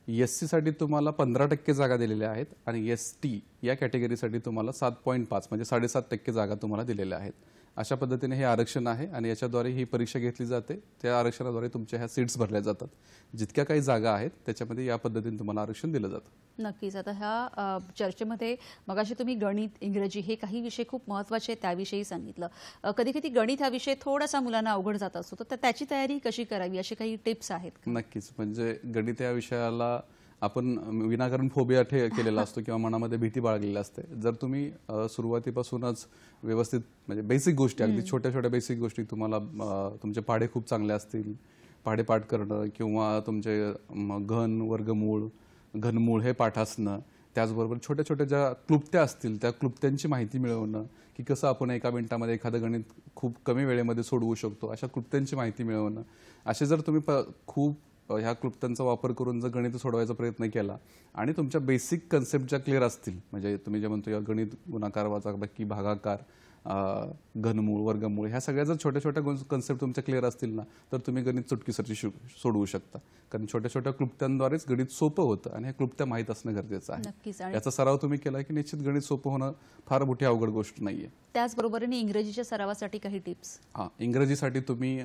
SC साठी तुम्हाला 15% जागा दिलेल्या आहेत आणि ST या कॅटेगरीसाठी तुम्हाला 7.5 म्हणजे 7.5% जागा तुम्हाला दिलेल्या आहेत. अशा पद्धतीने हे आरक्षण आहे आणि याच्याद्वारे ही परीक्षा घेतली जाते. त्या आरक्षणाद्वारे तुमच्या ह्या सीट्स भरल्या जातात. जितक्या काही जागा आहेत त्याच्यामध्ये या पद्धतीने तुम्हाला आरक्षण दिलं जातं. नक्कीच. आता ह्या चर्चेमध्ये मगाशी तुम्ही गणित, इंग्रजी हे काही विषय खूप महत्त्वाचे आहेत त्याविषयी सांगितलं. कधी कधी गणित हा विषय थोडासा मुलांना अवघड जात असतो, तर त्याची तयारी कशी करावी अशी काही टिप्स आहेत का? नक्कीच. म्हणजे गणित या विषयाला आपण विनाकारण फोबिया केलेला असतो किंवा मनामध्ये भीती बाळगलेली असते. जर तुम्ही सुरुवातीपासूनच व्यवस्थित म्हणजे बेसिक गोष्टी, अगदी छोट्या छोट्या बेसिक गोष्टी तुम्हाला तुमचे पाढे खूप चांगले असतील, पाढे पाठ करणं किंवा तुमचे घन, वर्गमूळ, घनमूळ हे पाठ असणं, त्याचबरोबर छोट्या छोट्या ज्या क्लुप्त्या असतील त्या क्लुप्त्यांची माहिती मिळवणं की कसं आपण एका मिनिटामध्ये एखादं गणित खूप कमी वेळेमध्ये सोडवू शकतो, अशा क्लुप्त्यांची माहिती मिळवणं, असे जर तुम्ही खूप ह्या क्लुप्त्यांचा वापर करून जर गणित सोडवायचा प्रयत्न केला आणि तुमच्या बेसिक कन्सेप्ट ज्या क्लिअर असतील, म्हणजे तुम्ही जे म्हणतो गणित, गुणाकार, वजाबाकी, भागाकार, घनमूळ, वर्गमूळ, ह्या सगळ्या जर छोट्या छोट्या कन्सेप्ट तुमच्या क्लिअर असतील ना, तर तुम्ही गणित चुटकीसरची सोडवू शकता. कारण छोट्या छोट्या क्लुप्त्यांद्वारेच गणित सोपं होतं आणि ह्या क्लुप्त्या माहीत असणं गरजेचं आहे. याचा सराव तुम्ही केला की निश्चित गणित सोपं होणं फार मोठी अवघड गोष्ट नाहीये. त्याचबरोबरीने इंग्रजीच्या सरावासाठी काही टिप्स? इंग्रजीसाठी तुम्ही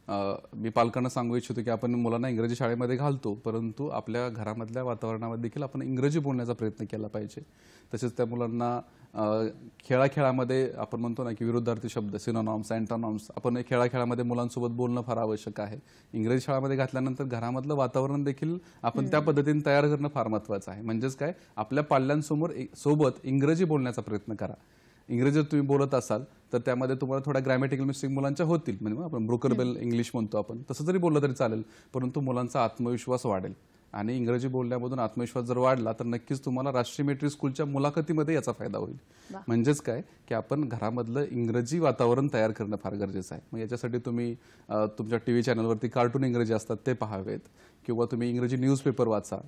मी पालकांना सांगू इच्छितो की आपण मुलांना इंग्रजी शाळेमध्ये घालतो, परंतु आपल्या घरामधल्या वातावरणामध्ये देखील आपण इंग्रजी बोलण्याचा प्रयत्न केला पाहिजे. तसेच त्या मुलांना खेळामध्ये आपण म्हणतो ना की विरुद्धार्थी शब्द, सिनोनॉम्स, अँटोनॉम्स, आपण खेळामध्ये मुलांसोबत बोलणं फार आवश्यक आहे. इंग्रजी शाळेमध्ये घातल्यानंतर घरामधलं वातावरण देखील आपण त्या पद्धतीने तयार करणं फार महत्त्वाचं आहे. म्हणजेच काय, आपल्या पाल्यांसमोर सोबत इंग्रजी बोलण्याचा प्रयत्न करा. इंग्रजी जर तुम्ही बोलत असाल तर त्यामध्ये तुम्हाला थोडा ग्रॅमॅटिकल मिस्टेक मुलांच्या होतील, म्हणजे आपण ब्रोकरेबल इंग्लिश म्हणतो आपण, तसं जरी बोललं तरी चालेल, परंतु मुलांचा आत्मविश्वास वाढेल. आणि इंग्रजी बोलण्यामधून आत्मविश्वास जर वाढला तर नक्कीच तुम्हाला राष्ट्रीय मिलिटरी स्कूलच्या मुलाखतीमध्ये याचा फायदा होईल. म्हणजेच काय की आपण घरामधलं इंग्रजी वातावरण तयार करणं फार गरजेचं आहे. मग याच्यासाठी तुम्ही तुमच्या टीव्ही चॅनलवरती कार्टून इंग्रजी असतात ते पाहावेत, किंवा तुम्ही इंग्रजी न्यूजपेपर वाचा,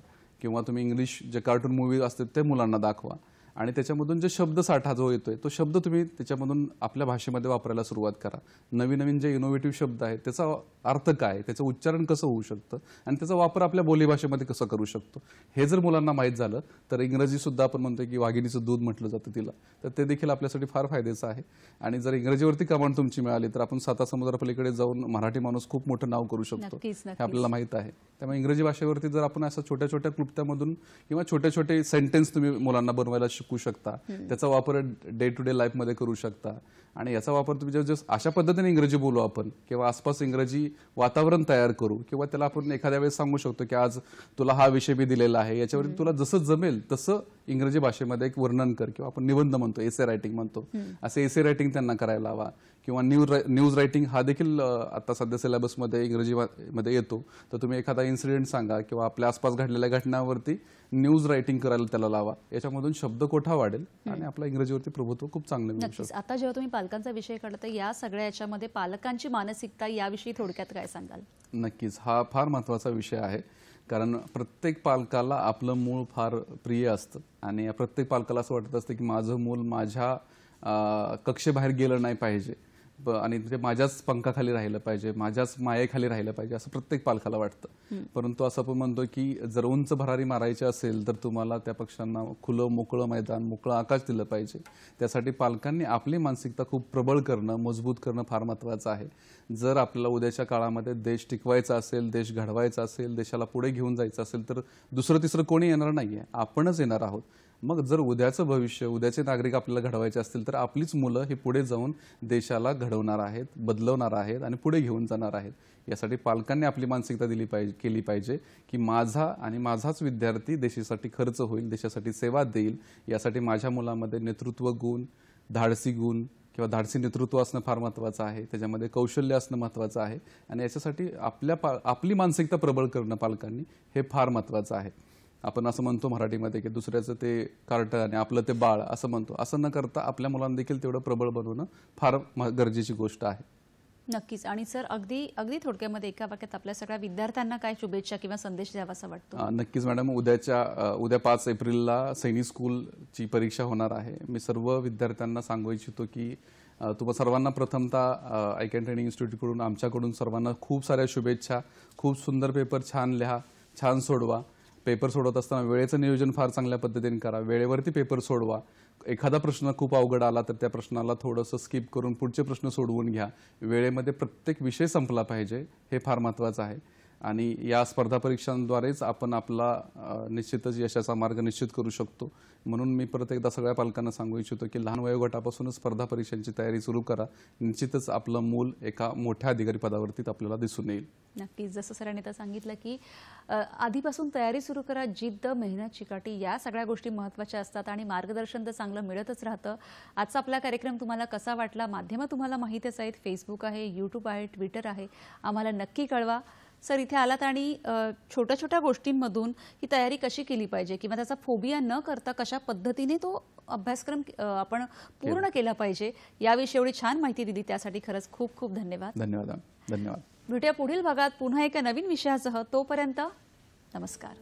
किंवा तुम्ही इंग्लिश जे कार्टून मूवी असतात ते मुलांना दाखवा. आणि त्याच्यामधून जे शब्दसाठा जो येतोय तो शब्द तुम्ही त्याच्यामधून आपल्या भाषेमध्ये वापरायला सुरुवात करा. नवीन नवीन जे इनोव्हेटिव्ह शब्द आहेत त्याचा अर्थ काय, त्याचं उच्चारण कसं होऊ शकतं आणि त्याचा वापर आपल्या बोलीभाषेमध्ये कसं करू शकतो, हे जर मुलांना माहीत झालं तर इंग्रजी सुद्धा आपण म्हणतो की वाघिणीचं दूध म्हटलं जातं तिला, तर ते देखील आपल्यासाठी फार फायद्याचं आहे. आणि जर इंग्रजीवरती कमांड तुमची मिळाली तर आपण 7 समुद्रापलीकडे जाऊन मराठी माणूस खूप मोठं नाव करू शकतो, हे आपल्याला माहीत आहे. त्यामुळे इंग्रजी भाषेवरती जर आपण असं छोट्या छोट्या क्लुप्त्यामधून किंवा छोटे छोटे सेंटेन्स तुम्ही मुलांना बनवायला शिकू शकता, त्याचा वापर डे टू डे लाईफमध्ये करू शकता. आणि याचा वापर तुम्ही जर अशा पद्धतीने इंग्रजी बोलू आपण किंवा आसपास इंग्रजी वातावरण तयार करू, किंवा त्याला आपण एखाद्या वेळेस सांगू शकतो की आज तुला हा विषय मी दिलेला आहे, याच्यावरती तुला जसं जमेल तसं इंग्रजी भाषेमध्ये एक वर्णन कर, किंवा आपण निबंध म्हणतो, एसे रायटिंग म्हणतो, असे एसे रायटिंग त्यांना करायला हवा. किंवा न्यूज रायटिंग हा देखील आता सध्या सिलेबसमध्ये इंग्रजीमध्ये येतो. तर तुम्ही एखादा इन्सिडेंट सांगा किंवा आपल्या आसपास घडलेल्या घटनांवरती न्यूज रायटिंग करायला त्याला लावा. याच्यामधून शब्दकोठा वाढेल आणि आपला इंग्रजीवरती प्रभुत्व खूप चांगलं मिळू शकतं. आता जेव्हा तुम्ही पालकांचा विषय काढता तर या सगळ्या याच्यामध्ये पालकांची मानसिकता याविषयी थोडक्यात काय सांगाल? नक्कीच, हा फार महत्त्वाचा विषय आहे. कारण प्रत्येक पालकाला आपलं मूल फार प्रिय असतं आणि प्रत्येक पालकाला असं वाटत असतं की माझं मूल माझ्या कक्षेबाहेर गेलं नाही पाहिजे आणि ते माझ्याच पंखाखाली राहिलं पाहिजे, माझ्याच मायेखाली राहिलं पाहिजे, असं प्रत्येक पालकाला वाटतं. परंतु असं आपण म्हणतो की जर उंच भरारी मारायची असेल तर तुम्हाला त्या पक्ष्यांना खुलं मोकळं मैदान, मोकळं आकाश दिलं पाहिजे. त्यासाठी पालकांनी आपली मानसिकता खूप प्रबळ करणं, मजबूत करणं फार महत्त्वाचं आहे. जर आपल्याला उद्याच्या काळामध्ये देश टिकवायचा असेल, देश घडवायचा असेल, देशाला पुढे घेऊन जायचं असेल तर दुसरं तिसरं कोणी येणार नाहीये, आपणच येणार आहोत. मग जर उद्याचं भविष्य, उद्याचे नागरिक आपल्याला घडवायचे असतील तर आपलीच मुलं हे पुढे जाऊन देशाला घडवणार आहेत, बदलवणार आहेत आणि पुढे घेऊन जाणार आहेत. यासाठी पालकांनी आपली मानसिकता केली पाहिजे की माझा आणि माझाच विद्यार्थी देशासाठी खर्च होईल, देशासाठी सेवा देईल. यासाठी माझ्या मुलामध्ये नेतृत्व गुण, धाडसी गुण किंवा धाडसी नेतृत्व असणं फार महत्त्वाचं आहे. त्याच्यामध्ये कौशल्य असणं महत्त्वाचं आहे आणि याच्यासाठी आपली मानसिकता प्रबळ करणं पालकांनी हे फार महत्त्वाचं आहे. आपण असं म्हणतो मराठीमध्ये की दुसऱ्याचं ते कार्ट आणि आपलं ते बाळ असं म्हणतो. असं न करता आपल्या मुलांना देखील तेवढं प्रबळ बनवणं फार गरजेची गोष्ट आहे. नक्कीच. आणि सर अगदी थोडक्यामध्ये एका वाक्यात आपल्या सगळ्या विद्यार्थ्यांना काय शुभेच्छा किंवा संदेश द्यावा असं वाटतं? नक्कीच मॅडम. उद्या 5 एप्रिलला सैनिक स्कूलची परीक्षा होणार आहे. मी सर्व विद्यार्थ्यांना सांगू इच्छितो की तुम्हा सर्वांना प्रथमतः आयकॅन ट्रेनिंग इन्स्टिट्यूटकडून आमच्याकडून सर्वांना खूप साऱ्या शुभेच्छा. खूप सुंदर पेपर छान लिहा, छान सोडवा. पेपर सोडवत असताना वेळेचं नियोजन फार चांगल्या पद्धतीने करा. वेळेवरती पेपर सोडवा. एखादा प्रश्न खूप अवघड आला तर त्या प्रश्नाला थोडंसं स्किप करून पुढचे प्रश्न सोडवून घ्या. वेळेमध्ये प्रत्येक विषय संपला पाहिजे, हे फार महत्त्वाचं आहे. आणि या स्पर्धा परीक्षांद्वारेच आपण आपला निश्चितच यशाचा मार्ग निश्चित करू शकतो. म्हणून मी परत एकदा सगळ्या पालकांना सांगू इच्छितो की लहान वयोगटापासूनच स्पर्धा परीक्षांची तयारी सुरू करा. निश्चितच आपलं मूल एका मोठ्या अधिकारी पदावरती आपल्याला दिसून येईल. नक्कीच. जसं सरांनी आता सांगितलं की आधीपासून तयारी सुरू करा, जिद्द, मेहनत, चिकाटी या सगळ्या गोष्टी महत्त्वाच्या असतात आणि मार्गदर्शन तर चांगलं मिळतच राहतं. आजचा आपला कार्यक्रम तुम्हाला कसा वाटला? माध्यमं तुम्हाला माहीतच आहेत, फेसबुक आहे, यूट्यूब आहे, ट्विटर आहे. आम्हाला नक्की कळवा. सर, इथे आलात आणि छोट्या छोट्या गोष्टींमधून ही तयारी कशी केली पाहिजे किंवा त्याचा फोबिया न करता कशा पद्धतीने तो अभ्यासक्रम आपण पूर्ण केला पाहिजे याविषयी एवढी छान माहिती दिली, त्यासाठी खरंच खूप खूप धन्यवाद. धन्यवाद. भेटूया पुढील भागात पुन्हा एका नवीन विषयासह. तोपर्यंत नमस्कार.